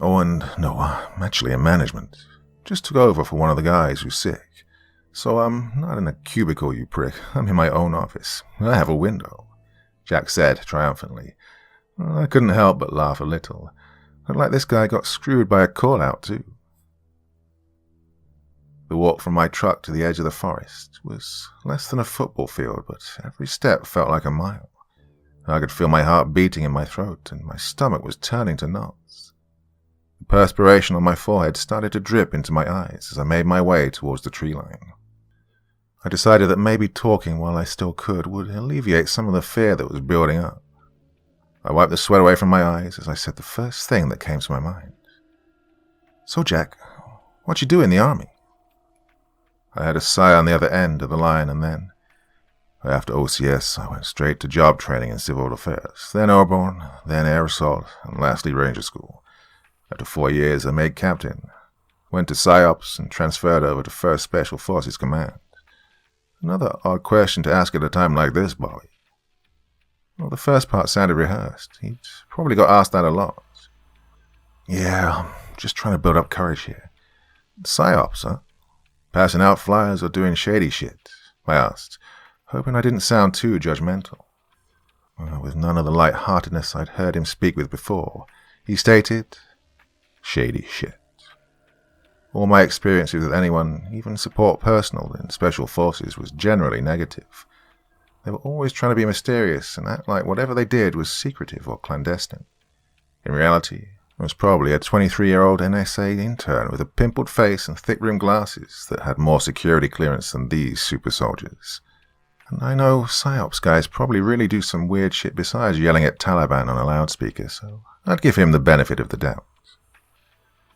Oh, and no, I'm actually in management. Just took over for one of the guys who's sick. So I'm not in a cubicle, you prick. I'm in my own office. I have a window, Jack said triumphantly. Well, I couldn't help but laugh a little. Looked like this guy got screwed by a call-out, too. The walk from my truck to the edge of the forest was less than a football field, but every step felt like a mile. I could feel my heart beating in my throat, and my stomach was turning to knots. The perspiration on my forehead started to drip into my eyes as I made my way towards the tree line. I decided that maybe talking while I still could would alleviate some of the fear that was building up. I wiped the sweat away from my eyes as I said the first thing that came to my mind. So, Jack, what'd you do in the army? I had a sigh on the other end of the line, and then, after OCS, I went straight to job training in civil affairs, then airborne, then air assault, and lastly ranger school. After 4 years, I made captain, went to PsyOps, and transferred over to 1st Special Forces Command. Another odd question to ask at a time like this, Bobby. Well, the first part sounded rehearsed. He'd probably got asked that a lot. Yeah, I'm just trying to build up courage here. PsyOps, huh? Passing out flyers or doing shady shit? I asked, hoping I didn't sound too judgmental. Well, with none of the light-heartedness I'd heard him speak with before, he stated, shady shit. All my experiences with anyone, even support personnel in special forces, was generally negative. They were always trying to be mysterious and act like whatever they did was secretive or clandestine. In reality, I was probably a 23-year-old NSA intern with a pimpled face and thick-rimmed glasses that had more security clearance than these super soldiers. And I know PsyOps guys probably really do some weird shit besides yelling at Taliban on a loudspeaker, so I'd give him the benefit of the doubt.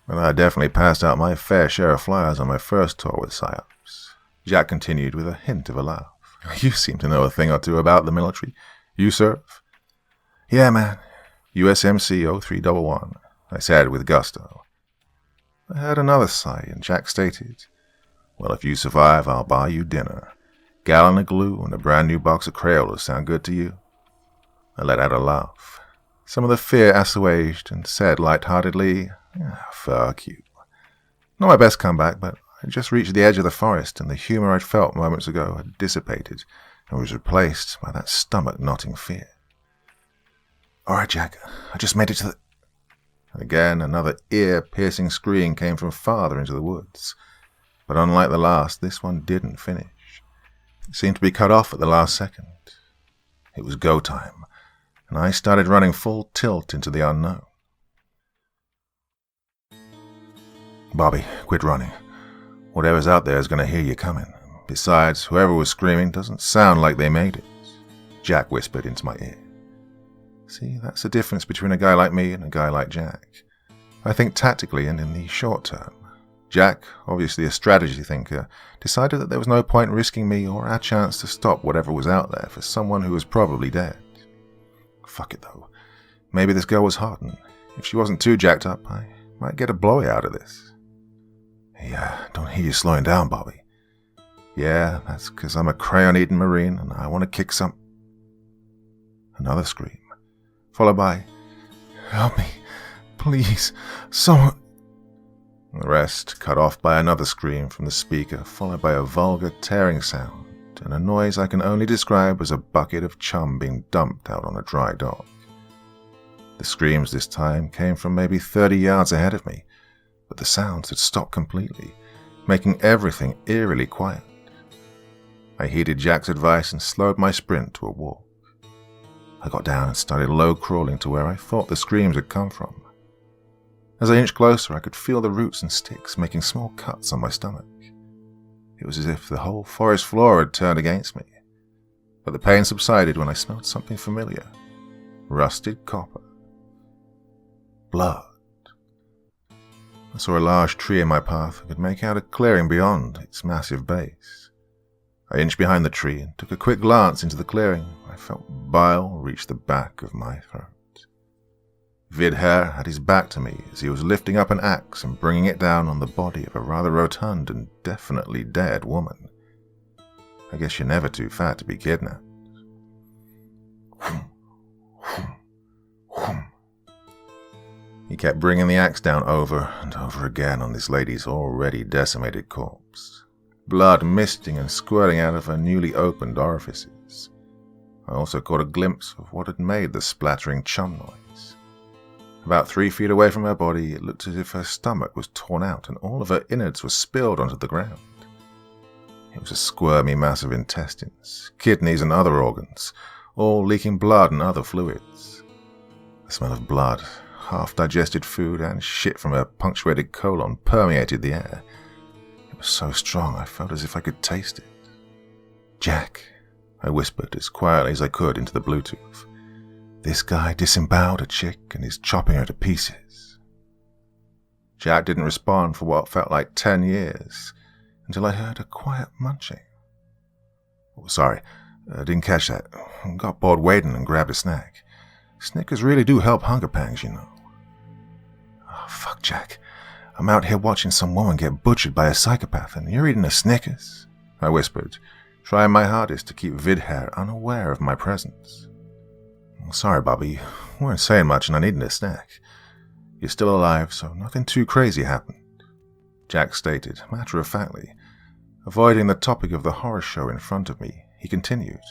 But I definitely passed out my fair share of flyers on my first tour with PsyOps. Jack continued with a hint of a laugh. You seem to know a thing or two about the military. You serve? Yeah, man. USMC 0311, I said with gusto. I heard another sigh, and Jack stated, well, if you survive, I'll buy you dinner. Gallon of glue and a brand new box of Crayolas sound good to you? I let out a laugh. Some of the fear assuaged and said light-heartedly, fuck you. Not my best comeback, but I just reached the edge of the forest and the humor I'd felt moments ago had dissipated and was replaced by that stomach-knotting fear. All right, Jack, I just made it to the... And again, another ear-piercing scream came from farther into the woods. But unlike the last, this one didn't finish. It seemed to be cut off at the last second. It was go time, and I started running full tilt into the unknown. Bobby, quit running. Whatever's out there is going to hear you coming. Besides, whoever was screaming doesn't sound like they made it, Jack whispered into my ear. See, that's the difference between a guy like me and a guy like Jack. I think tactically and in the short term. Jack, obviously a strategy thinker, decided that there was no point risking me or our chance to stop whatever was out there for someone who was probably dead. Fuck it though. Maybe this girl was hot, and if she wasn't too jacked up, I might get a blowy out of this. Hey, don't hear you slowing down, Bobby. Yeah, that's 'cause I'm a crayon-eating Marine and I want to kick some... Another scream, followed by, "Help me, please, someone..." The rest cut off by another scream from the speaker, followed by a vulgar tearing sound and a noise I can only describe as a bucket of chum being dumped out on a dry dock. The screams this time came from maybe 30 yards ahead of me, but the sounds had stopped completely, making everything eerily quiet. I heeded Jack's advice and slowed my sprint to a walk. I got down and started low crawling to where I thought the screams had come from. As I inched closer, I could feel the roots and sticks making small cuts on my stomach. It was as if the whole forest floor had turned against me. But the pain subsided when I smelled something familiar. Rusted copper. Blood. I saw a large tree in my path and could make out a clearing beyond its massive base. I inched behind the tree and took a quick glance into the clearing. I felt bile reach the back of my throat. Vidher had his back to me as he was lifting up an axe and bringing it down on the body of a rather rotund and definitely dead woman. I guess you're never too fat to be kidnapped. He kept bringing the axe down over and over again on this lady's already decimated corpse, blood misting and squirting out of her newly opened orifices. I also caught a glimpse of what had made the splattering chum noise. About 3 feet away from her body, it looked as if her stomach was torn out and all of her innards were spilled onto the ground. It was a squirmy mass of intestines, kidneys and other organs, all leaking blood and other fluids. The smell of blood, half-digested food and shit from her punctuated colon permeated the air. It was so strong I felt as if I could taste it. "Jack," I whispered as quietly as I could into the Bluetooth. "This guy disemboweled a chick and is chopping her to pieces." Jack didn't respond for what felt like 10 years, until I heard a quiet munching. "Oh, sorry, I didn't catch that. Got bored waiting and grabbed a snack. Snickers really do help hunger pangs, you know." "Oh, fuck, Jack. I'm out here watching some woman get butchered by a psychopath and you're eating a Snickers," I whispered, trying my hardest to keep Vidher unaware of my presence. "Sorry, Bobby, you weren't saying much and I needed a snack. You're still alive, so nothing too crazy happened," Jack stated, matter-of-factly. Avoiding the topic of the horror show in front of me, he continued.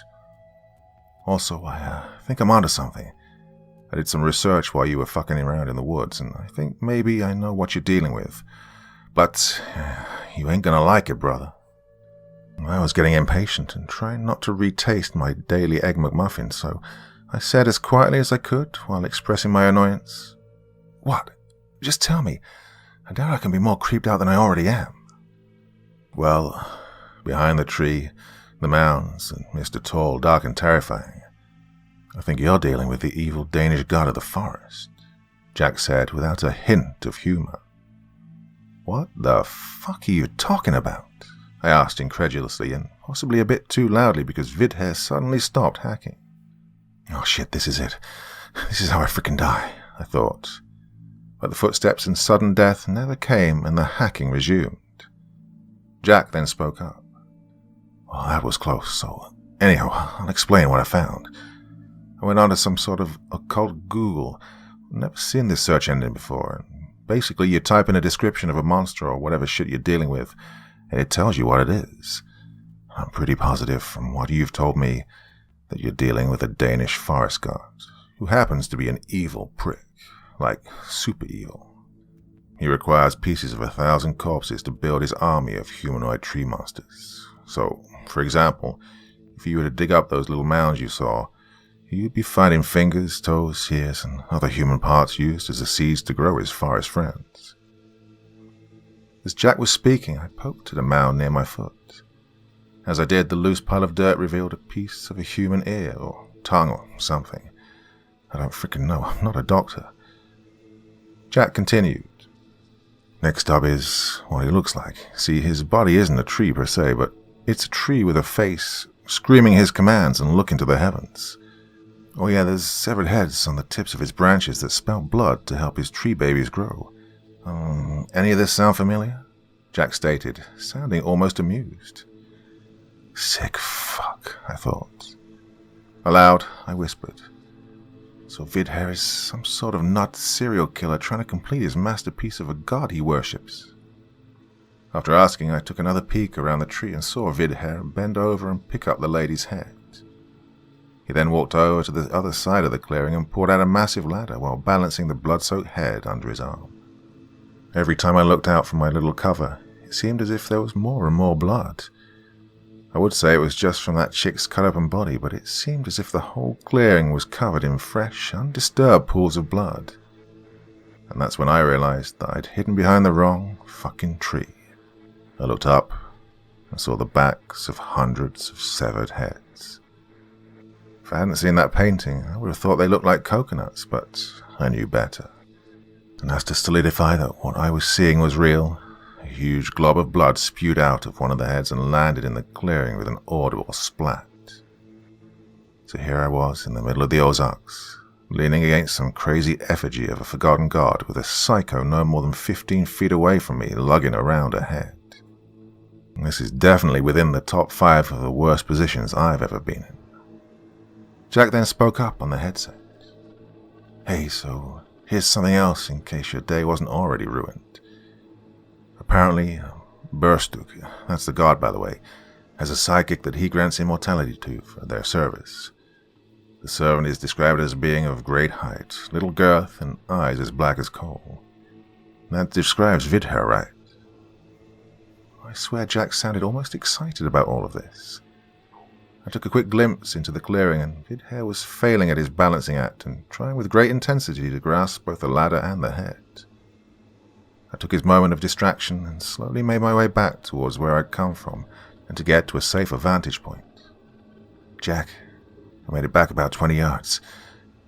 "Also, I think I'm onto something. I did some research while you were fucking around in the woods, and I think maybe I know what you're dealing with. But you ain't gonna like it, brother." I was getting impatient and trying not to retaste my daily Egg McMuffin, so I said as quietly as I could while expressing my annoyance, "What? Just tell me. I doubt I can be more creeped out than I already am." "Well, behind the tree, the mounds, and Mr. Tall, dark and terrifying, I think you're dealing with the evil Danish god of the forest," Jack said without a hint of humor. "What the fuck are you talking about?" I asked incredulously and possibly a bit too loudly because Vidher suddenly stopped hacking. "Oh shit, this is it. This is how I frickin' die," I thought. But the footsteps and sudden death never came and the hacking resumed. Jack then spoke up. "Well, that was close, so anyhow, I'll explain what I found. I went onto some sort of occult Google. Never seen this search engine before. And basically, you type in a description of a monster or whatever shit you're dealing with, and it tells you what it is. I'm pretty positive from what you've told me that you're dealing with a Danish forest god, who happens to be an evil prick, like super evil. He requires pieces of 1,000 corpses to build his army of humanoid tree monsters. So, for example, if you were to dig up those little mounds you saw, you'd be finding fingers, toes, ears, and other human parts used as the seeds to grow his forest friends." As Jack was speaking, I poked at a mound near my foot. As I did, the loose pile of dirt revealed a piece of a human ear or tongue or something. I don't frickin' know, I'm not a doctor. Jack continued. "Next up is what he looks like. See, his body isn't a tree per se, but it's a tree with a face screaming his commands and looking to the heavens. Oh yeah, there's severed heads on the tips of his branches that spout blood to help his tree babies grow. Any of this sound familiar?" Jack stated, sounding almost amused. Sick fuck, I thought. Aloud, I whispered. So Vidher is some sort of nut serial killer trying to complete his masterpiece of a god he worships. After asking, I took another peek around the tree and saw Vidher bend over and pick up the lady's head. He then walked over to the other side of the clearing and pulled out a massive ladder while balancing the blood-soaked head under his arm. Every time I looked out from my little cover, it seemed as if there was more and more blood. I would say it was just from that chick's cut-open body, but it seemed as if the whole clearing was covered in fresh, undisturbed pools of blood. And that's when I realized that I'd hidden behind the wrong fucking tree. I looked up and saw the backs of hundreds of severed heads. If I hadn't seen that painting, I would have thought they looked like coconuts, but I knew better. And as to solidify that what I was seeing was real, a huge glob of blood spewed out of one of the heads and landed in the clearing with an audible splat. So here I was in the middle of the Ozarks, leaning against some crazy effigy of a forgotten god with a psycho no more than 15 feet away from me lugging around a head. And this is definitely within the top 5 of the worst positions I've ever been in. Jack then spoke up on the headset. Hey, so here's something else in case your day wasn't already ruined. Apparently, Burstuk, that's the god by the way, has a sidekick that he grants immortality to for their service. The servant is described as being of great height, little girth, and eyes as black as coal. That describes Vidher, right? I swear Jack sounded almost excited about all of this. I took a quick glimpse into the clearing, and Vidher was failing at his balancing act and trying with great intensity to grasp both the ladder and the head. I took his moment of distraction and slowly made my way back towards where I'd come from and to get to a safer vantage point. Jack, I made it back about 20 yards.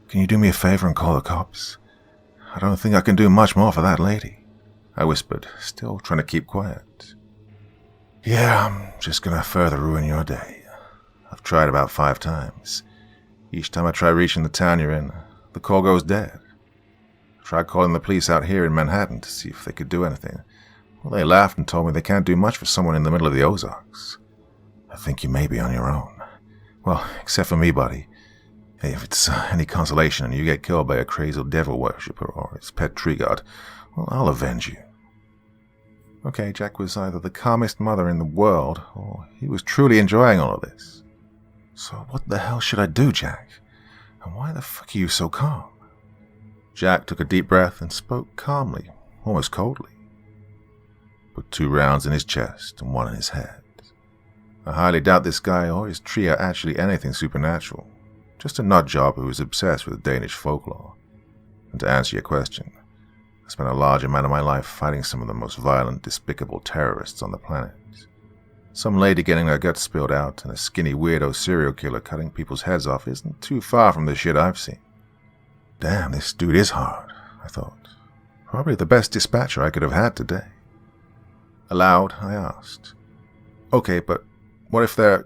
Can you do me a favor and call the cops? I don't think I can do much more for that lady, I whispered, still trying to keep quiet. Yeah, I'm just gonna further ruin your day. I've tried about 5 times. Each time I try reaching the town you're in, the call goes dead. I tried calling the police out here in Manhattan to see if they could do anything. Well, they laughed and told me they can't do much for someone in the middle of the Ozarks. I think you may be on your own. Well, except for me, buddy. Hey, if it's any consolation and you get killed by a crazy devil worshipper or his pet tree god, well, I'll avenge you. Okay, Jack was either the calmest mother in the world, or he was truly enjoying all of this. So what the hell should I do, Jack? And why the fuck are you so calm? Jack took a deep breath and spoke calmly, almost coldly. Put 2 rounds in his chest and 1 in his head. I highly doubt this guy or his tree are actually anything supernatural. Just a nut job who is obsessed with Danish folklore. And to answer your question, I spent a large amount of my life fighting some of the most violent, despicable terrorists on the planet. Some lady getting her guts spilled out and a skinny weirdo serial killer cutting people's heads off isn't too far from the shit I've seen. Damn, this dude is hard, I thought. Probably the best dispatcher I could have had today. Aloud, I asked. Okay, but what if they're...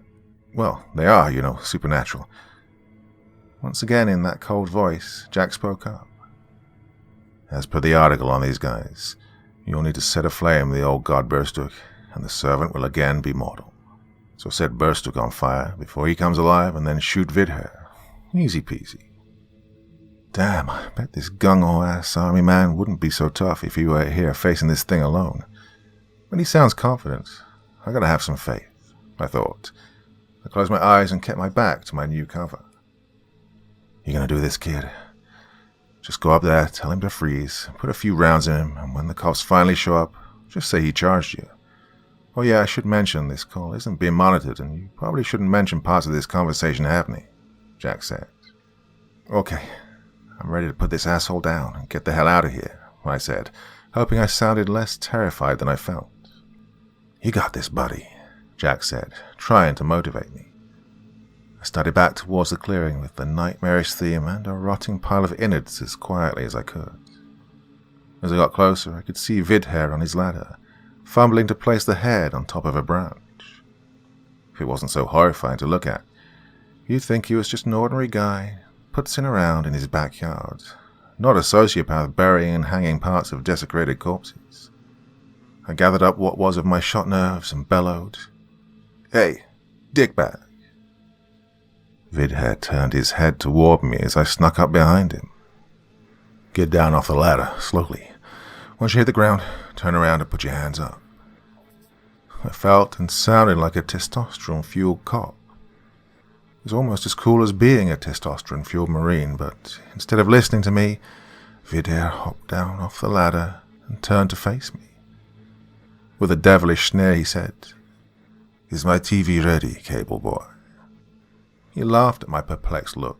well, they are, supernatural. Once again, in that cold voice, Jack spoke up. As per the article on these guys, you'll need to set aflame the old god Burstuk, and the servant will again be mortal. So set Burstuk on fire before he comes alive and then shoot Vidher. Easy peasy. Damn, I bet this gung-ho-ass army man wouldn't be so tough if he were here facing this thing alone. But he sounds confident. I gotta have some faith, I thought. I closed my eyes and kept my back to my new cover. You gonna do this, kid? Just go up there, tell him to freeze, put a few rounds in him, and when the cops finally show up, just say he charged you. Oh yeah, I should mention this call isn't being monitored, and you probably shouldn't mention parts of this conversation happening, Jack said. Okay, I'm ready to put this asshole down and get the hell out of here, I said, hoping I sounded less terrified than I felt. You got this, buddy, Jack said, trying to motivate me. I started back towards the clearing with the nightmarish theme and a rotting pile of innards as quietly as I could. As I got closer, I could see Vidher on his ladder, fumbling to place the head on top of a branch. If it wasn't so horrifying to look at, you'd think he was just an ordinary guy putzing around in his backyard, not a sociopath burying and hanging parts of desecrated corpses. I gathered up what was of my shot nerves and bellowed, Hey, dickbag. Vidher turned his head toward me as I snuck up behind him. Get down off the ladder, slowly. Once you hit the ground, turn around and put your hands up. I felt and sounded like a testosterone-fueled cop. It was almost as cool as being a testosterone-fueled Marine, but instead of listening to me, Vidher hopped down off the ladder and turned to face me. With a devilish sneer, he said, "Is my TV ready, cable boy?" He laughed at my perplexed look.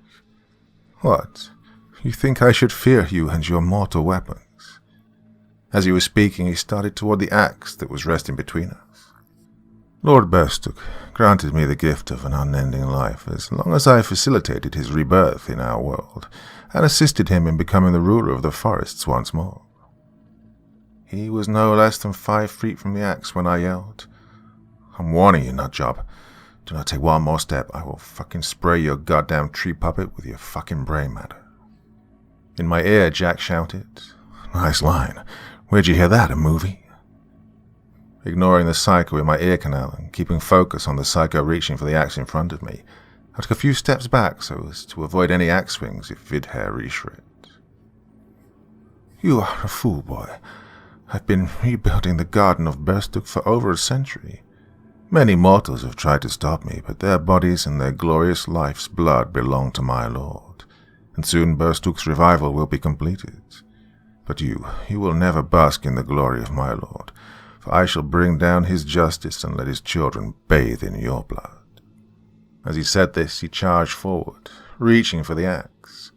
"What? You think I should fear you and your mortal weapons?" As he was speaking, he started toward the axe that was resting between us. Lord Burstook granted me the gift of an unending life as long as I facilitated his rebirth in our world and assisted him in becoming the ruler of the forests once more. He was no less than 5 feet from the axe when I yelled, "I'm warning you, nutjob. Do not take one more step. I will fucking spray your goddamn tree puppet with your fucking brain matter." In my ear, Jack shouted, "Nice line. Where'd you hear that, a movie?" Ignoring the psycho in my ear canal and keeping focus on the psycho reaching for the axe in front of me, I took a few steps back so as to avoid any axe swings if Vidher reached for it. "You are a fool, boy. I've been rebuilding the Garden of Burstook for over a century. Many mortals have tried to stop me, but their bodies and their glorious life's blood belong to my lord, and soon Burstook's revival will be completed. But you will never bask in the glory of my lord, for I shall bring down his justice and let his children bathe in your blood." As he said this, he charged forward, reaching for the axe.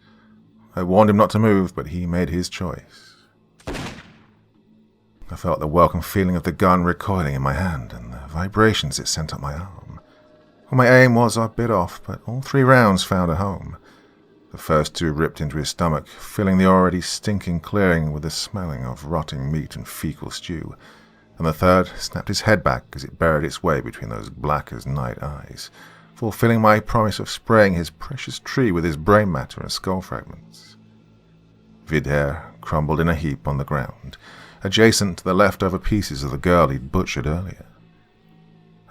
I warned him not to move, but he made his choice. I felt the welcome feeling of the gun recoiling in my hand and the vibrations it sent up my arm. Well, my aim was a bit off, but all 3 rounds found a home. The first 2 ripped into his stomach, filling the already stinking clearing with the smelling of rotting meat and fecal stew, and the third snapped his head back as it buried its way between those black-as-night eyes, fulfilling my promise of spraying his precious tree with his brain matter and skull fragments. Vidher crumbled in a heap on the ground, adjacent to the leftover pieces of the girl he'd butchered earlier.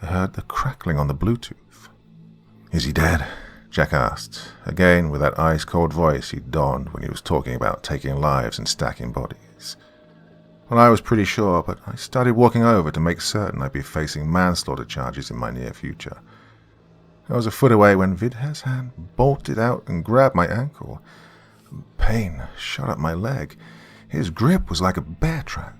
I heard the crackling on the Bluetooth. "Is he dead?" Jack asked, again with that ice-cold voice he'd donned when he was talking about taking lives and stacking bodies. Well, I was pretty sure, but I started walking over to make certain I'd be facing manslaughter charges in my near future. I was a foot away when Vidher's hand bolted out and grabbed my ankle. Pain shot up my leg. His grip was like a bear trap.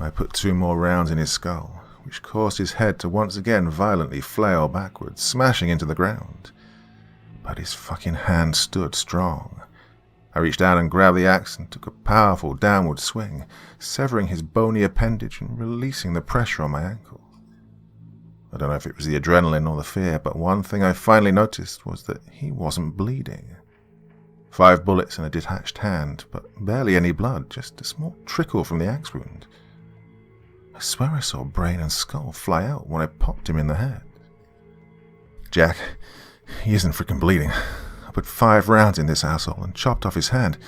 I put 2 more rounds in his skull, which caused his head to once again violently flail backwards, smashing into the ground. But his fucking hand stood strong. I reached down and grabbed the axe and took a powerful downward swing, severing his bony appendage and releasing the pressure on my ankle. I don't know if it was the adrenaline or the fear, but one thing I finally noticed was that he wasn't bleeding. 5 bullets in a detached hand, but barely any blood, just a small trickle from the axe wound. I swear I saw brain and skull fly out when I popped him in the head. "Jack, he isn't freaking bleeding. I put 5 rounds in this asshole and chopped off his hand.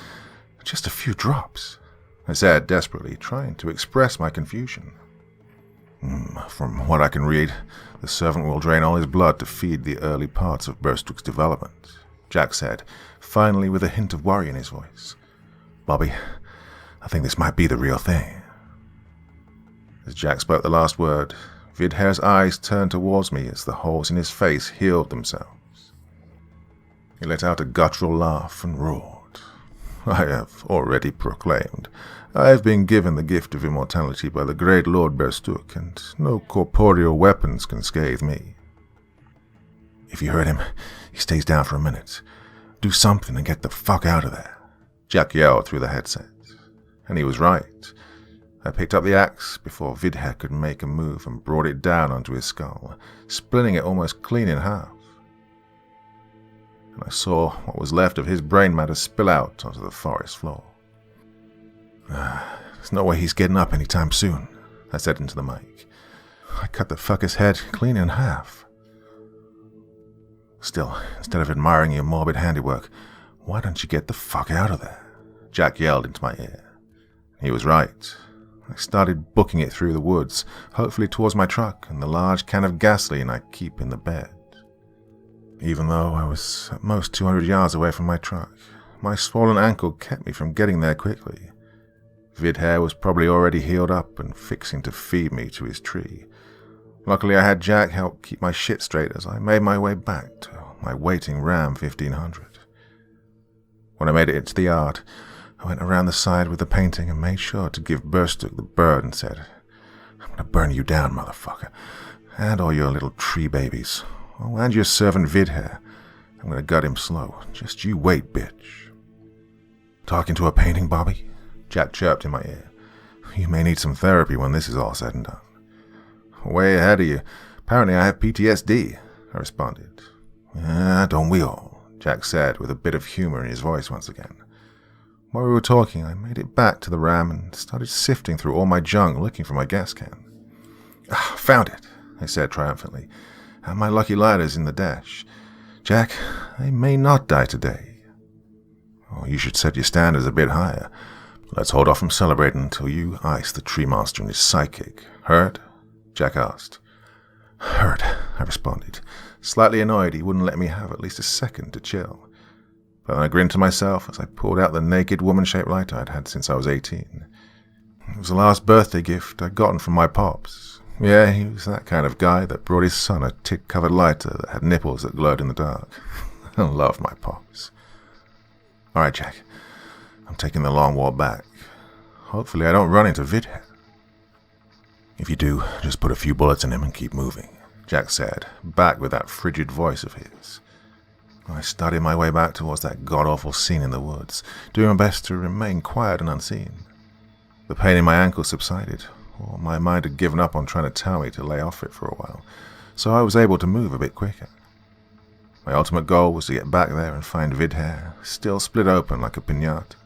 Just a few drops," I said desperately, trying to express my confusion. "From what I can read, the servant will drain all his blood to feed the early parts of Burstook's development," Jack said, finally with a hint of worry in his voice. "Bobby, I think this might be the real thing." As Jack spoke the last word, Vidher's eyes turned towards me as the holes in his face healed themselves. He let out a guttural laugh and roared. "I have already proclaimed. I have been given the gift of immortality by the great Lord Burstook, and no corporeal weapons can scathe me." "If you hurt him, he stays down for a minute. Do something and get the fuck out of there," Jack yelled through the headset. And he was right. I picked up the axe before Vidher could make a move and brought it down onto his skull, splitting it almost clean in half. And I saw what was left of his brain matter spill out onto the forest floor. "There's no way he's getting up anytime soon," I said into the mic. "I cut the fucker's head clean in half." "Still, instead of admiring your morbid handiwork, why don't you get the fuck out of there?" Jack yelled into my ear. He was right. I started booking it through the woods, hopefully towards my truck and the large can of gasoline I keep in the bed. Even though I was at most 200 yards away from my truck, my swollen ankle kept me from getting there quickly. Vidher was probably already healed up and fixing to feed me to his tree. Luckily, I had Jack help keep my shit straight as I made my way back to my waiting Ram 1500. When I made it into the yard, I went around the side with the painting and made sure to give Burstuk the bird and said, "I'm going to burn you down, motherfucker, and all your little tree babies. Oh, and your servant Vidher. I'm going to gut him slow. Just you wait, bitch." "Talking to a painting, Bobby?" Jack chirped in my ear. "You may need some therapy when this is all said and done." "Way ahead of you. Apparently I have PTSD, I responded. Don't we all?" Jack said with a bit of humor in his voice once again. While we were talking, I made it back to the Ram and started sifting through all my junk looking for my gas can. "Found it," I said triumphantly. "And my lucky lighter's in the dash. Jack, I may not die today." "Oh, you should set your standards a bit higher. Let's hold off from celebrating until you ice the tree monster in his psychic. Heard?" Jack asked. "Heard," I responded, slightly annoyed he wouldn't let me have at least a second to chill. But I grinned to myself as I pulled out the naked woman-shaped lighter I'd had since I was 18. It was the last birthday gift I'd gotten from my pops. Yeah, he was that kind of guy that brought his son a tick-covered lighter that had nipples that glowed in the dark. I love my pops. "All right, Jack. I'm taking the long walk back. Hopefully I don't run into Vidher." "If you do, just put a few bullets in him and keep moving," Jack said, back with that frigid voice of his. I started my way back towards that god-awful scene in the woods, doing my best to remain quiet and unseen. The pain in my ankle subsided, or my mind had given up on trying to tell me to lay off it for a while, so I was able to move a bit quicker. My ultimate goal was to get back there and find Vidher, still split open like a piñata.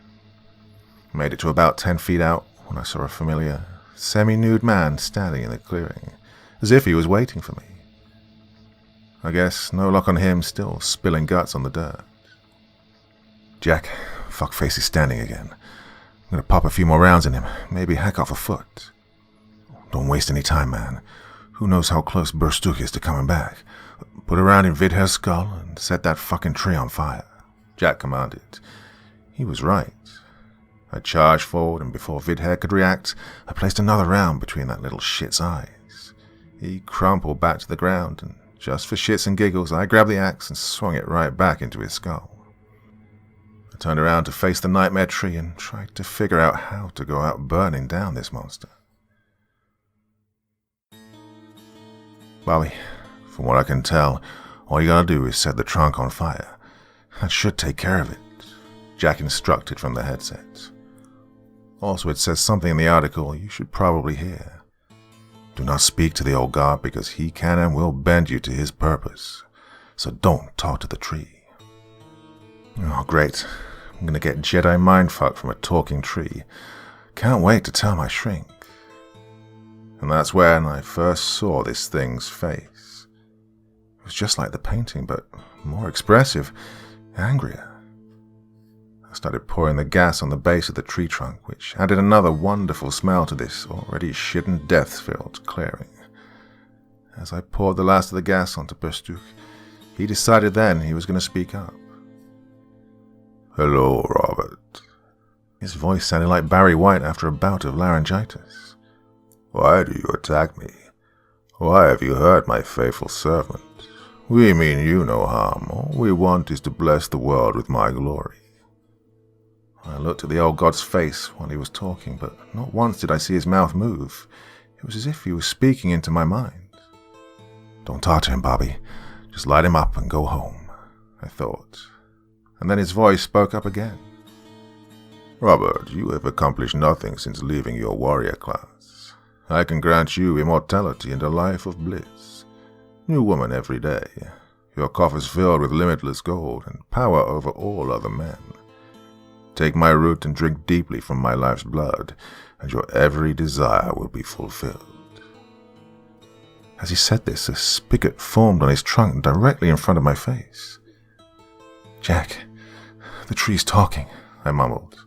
I made it to about 10 feet out when I saw a familiar, semi-nude man standing in the clearing, as if he was waiting for me. I guess no luck on him, still spilling guts on the dirt. "Jack, fuckface is standing again. I'm going to pop a few more rounds in him, maybe hack off a foot." "Don't waste any time, man. Who knows how close Burstuk is to coming back. Put a round in Vidher's skull and set that fucking tree on fire," Jack commanded. He was right. I charged forward, and before Vidher could react, I placed another round between that little shit's eyes. He crumpled back to the ground, and just for shits and giggles, I grabbed the axe and swung it right back into his skull. I turned around to face the nightmare tree and tried to figure out how to go out burning down this monster. "Bobby, from what I can tell, all you gotta do is set the trunk on fire. That should take care of it," Jack instructed from the headset. Also, it says something in the article you should probably hear. "Do not speak to the old god because he can and will bend you to his purpose. So don't talk to the tree." Oh, great. I'm gonna get Jedi mindfuck from a talking tree. Can't wait to tell my shrink. And that's when I first saw this thing's face. It was just like the painting, but more expressive, angrier. I started pouring the gas on the base of the tree trunk, which added another wonderful smell to this already shit and death-filled clearing. As I poured the last of the gas onto Burstuk, he decided then he was going to speak up. "Hello, Robert." His voice sounded like Barry White after a bout of laryngitis. "Why do you attack me? Why have you hurt my faithful servant? We mean you no harm. All we want is to bless the world with my glory." I looked at the old god's face while he was talking, but not once did I see his mouth move. It was as if he was speaking into my mind. "Don't talk to him, Bobby. Just light him up and go home," I thought. And then his voice spoke up again. "Robert, you have accomplished nothing since leaving your warrior class. I can grant you immortality and a life of bliss. New woman every day. Your coffers filled with limitless gold and power over all other men. Take my root and drink deeply from my life's blood, and your every desire will be fulfilled." As he said this, a spigot formed on his trunk directly in front of my face. "Jack, the tree's talking," I mumbled.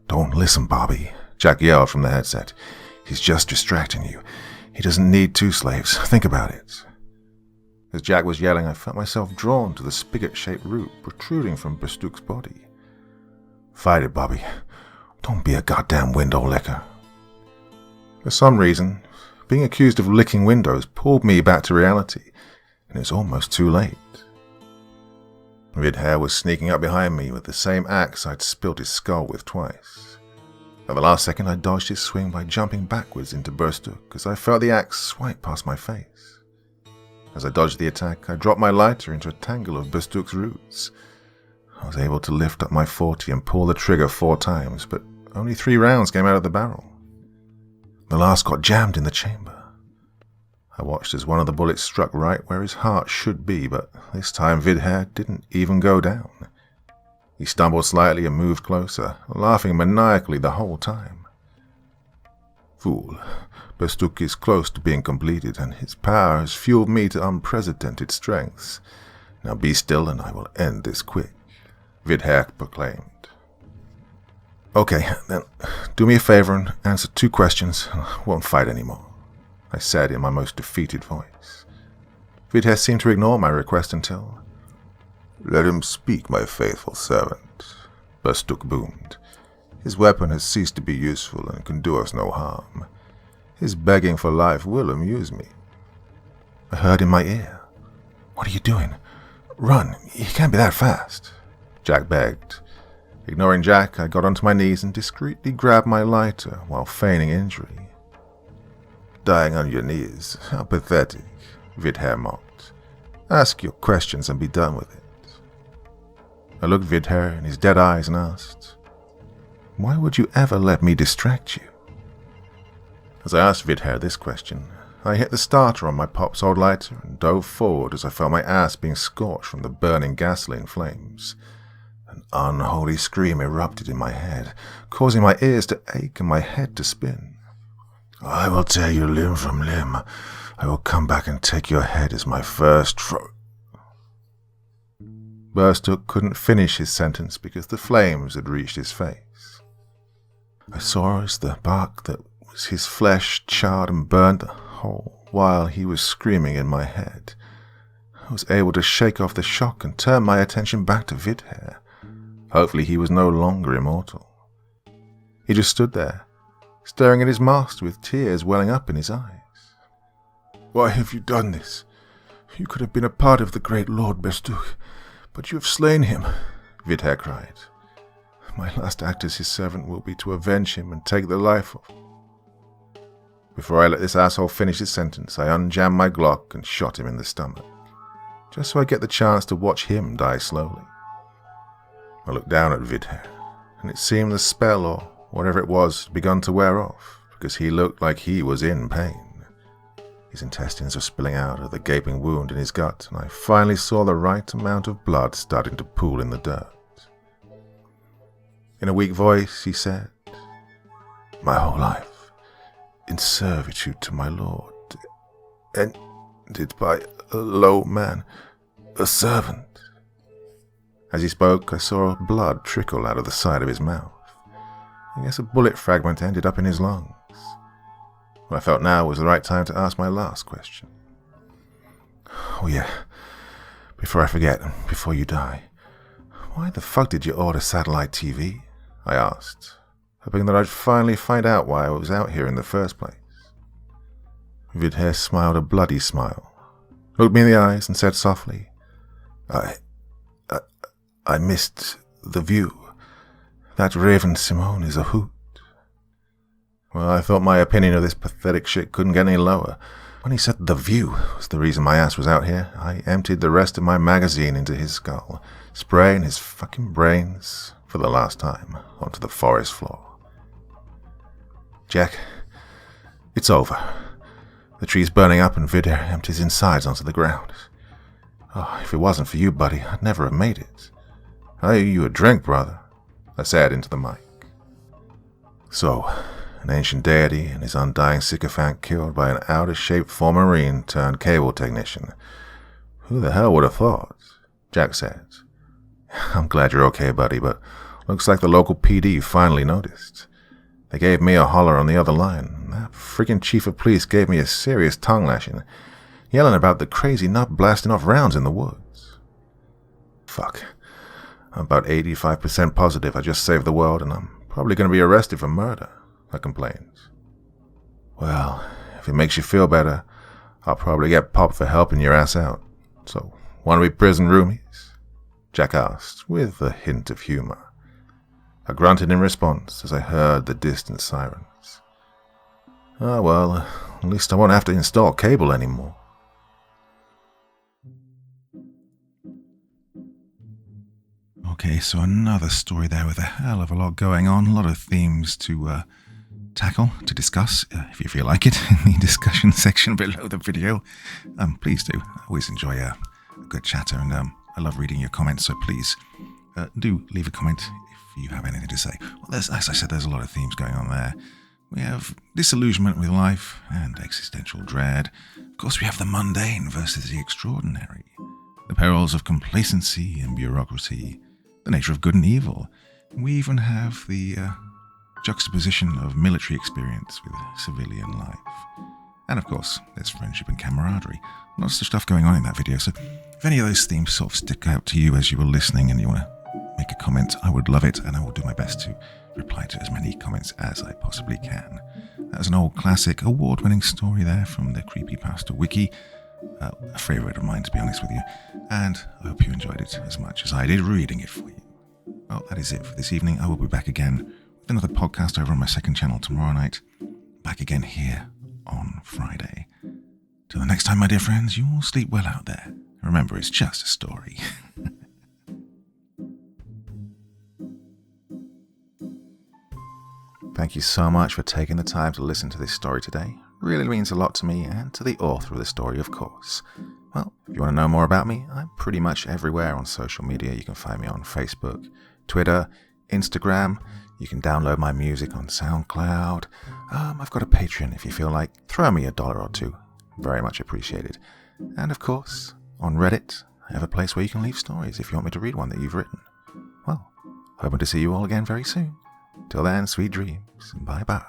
"Don't listen, Bobby," Jack yelled from the headset. "He's just distracting you. He doesn't need 2 slaves. Think about it." As Jack was yelling, I felt myself drawn to the spigot-shaped root protruding from Berstook's body. "Fight it, Bobby. Don't be a goddamn window licker." For some reason, being accused of licking windows pulled me back to reality, and it was almost too late. Vidher was sneaking up behind me with the same axe I'd spilt his skull with twice. At the last second, I dodged his swing by jumping backwards into Berstook as I felt the axe swipe past my face. As I dodged the attack, I dropped my lighter into a tangle of Berstook's roots. I was able to lift up my .40 and pull the trigger 4 times, but only 3 rounds came out of the barrel. The last got jammed in the chamber. I watched as one of the bullets struck right where his heart should be, but this time Vidher didn't even go down. He stumbled slightly and moved closer, laughing maniacally the whole time. "Fool, Berstook is close to being completed, and his power has fueled me to unprecedented strengths. Now be still and I will end this quick," Vidher proclaimed. "Okay, then do me a favor and answer 2 questions, and I won't fight anymore," I said in my most defeated voice. Vidher seemed to ignore my request until... "Let him speak, my faithful servant," Berstook boomed. "His weapon has ceased to be useful and can do us no harm. His begging for life will amuse me." I heard in my ear. "What are you doing? Run, he can't be that fast," Jack begged. Ignoring Jack, I got onto my knees and discreetly grabbed my lighter while feigning injury. "Dying on your knees, how pathetic," Vidher mocked. "Ask your questions and be done with it." I looked Vidher in his dead eyes and asked, "Why would you ever let me distract you?" As I asked Vidher this question, I hit the starter on my Pop's old lighter and dove forward as I felt my ass being scorched from the burning gasoline flames. An unholy scream erupted in my head, causing my ears to ache and my head to spin. "I will tear you limb from limb. I will come back and take your head as my first Berstook couldn't finish his sentence because the flames had reached his face. I saw as the bark that was his flesh charred and burned whole while he was screaming in my head. I was able to shake off the shock and turn my attention back to Vidher. Hopefully he was no longer immortal. He just stood there, staring at his master with tears welling up in his eyes. "Why have you done this? You could have been a part of the great Lord Berstook, but you have slain him," Vidher cried. "My last act as his servant will be to avenge him and take the life of..." Before I let this asshole finish his sentence, I unjammed my Glock and shot him in the stomach, just so I get the chance to watch him die slowly. I looked down at Vidher, and it seemed the spell, or whatever it was, had begun to wear off, because he looked like he was in pain. His intestines were spilling out of the gaping wound in his gut, and I finally saw the right amount of blood starting to pool in the dirt. In a weak voice, he said, "My whole life, in servitude to my lord, ended by a low man, a servant." As he spoke, I saw blood trickle out of the side of his mouth. I guess a bullet fragment ended up in his lungs. What I felt now was the right time to ask my last question. "Oh yeah, before I forget, before you die, why the fuck did you order satellite TV?" I asked, hoping that I'd finally find out why I was out here in the first place. Vidher smiled a bloody smile, looked me in the eyes and said softly, I missed the view. That Raven Simone is a hoot." Well, I thought my opinion of this pathetic shit couldn't get any lower. When he said the view was the reason my ass was out here, I emptied the rest of my magazine into his skull, spraying his fucking brains, for the last time, onto the forest floor. "Jack, it's over. The tree's burning up and Vidher emptied his insides onto the ground. Oh, if it wasn't for you, buddy, I'd never have made it. I owe you a drink, brother," I said into the mic. So, an ancient deity and his undying sycophant killed by an outer-shaped former Marine turned cable technician. Who the hell would have thought? Jack said. "I'm glad you're okay, buddy, but looks like the local PD finally noticed. They gave me a holler on the other line. That freaking chief of police gave me a serious tongue lashing, yelling about the crazy nut blasting off rounds in the woods. Fuck. I'm about 85% positive I just saved the world, and I'm probably going to be arrested for murder, I complains. Well, if it makes you feel better, I'll probably get popped for helping your ass out. So, want to be prison roomies? Jack asked, with a hint of humor. I grunted in response as I heard the distant sirens. Ah, well, at least I won't have to install cable anymore. Okay, so another story there with a hell of a lot going on, a lot of themes to tackle, to discuss, if you feel like it, in the discussion section below the video. Please do. I always enjoy a good chatter, and I love reading your comments, so please do leave a comment if you have anything to say. Well, as I said, there's a lot of themes going on there. We have disillusionment with life and existential dread. Of course, we have the mundane versus the extraordinary, the perils of complacency and bureaucracy, the nature of good and evil. We even have the juxtaposition of military experience with civilian life. And of course, there's friendship and camaraderie. Lots of stuff going on in that video, so if any of those themes sort of stick out to you as you were listening and you want to make a comment, I would love it, and I will do my best to reply to as many comments as I possibly can. That's an old classic, award-winning story there from the Creepypasta wiki. A favourite of mine, to be honest with you, and I hope you enjoyed it as much as I did reading it for you. Well, that is it for this evening. I will be back again with another podcast over on my second channel tomorrow night. Back again here on Friday. Till the next time, my dear friends, you all sleep well out there. Remember, it's just a story. Thank you so much for taking the time to listen to this story today. Really means a lot to me and to the author of the story, of course. Well, if you want to know more about me, I'm pretty much everywhere on social media. You can find me on Facebook, Twitter, Instagram. You can download my music on SoundCloud. I've got a Patreon if you feel like. Throw me $1 or $2. Very much appreciated. And of course, on Reddit, I have a place where you can leave stories if you want me to read one that you've written. Well, hoping to see you all again very soon. Till then, sweet dreams. Bye-bye.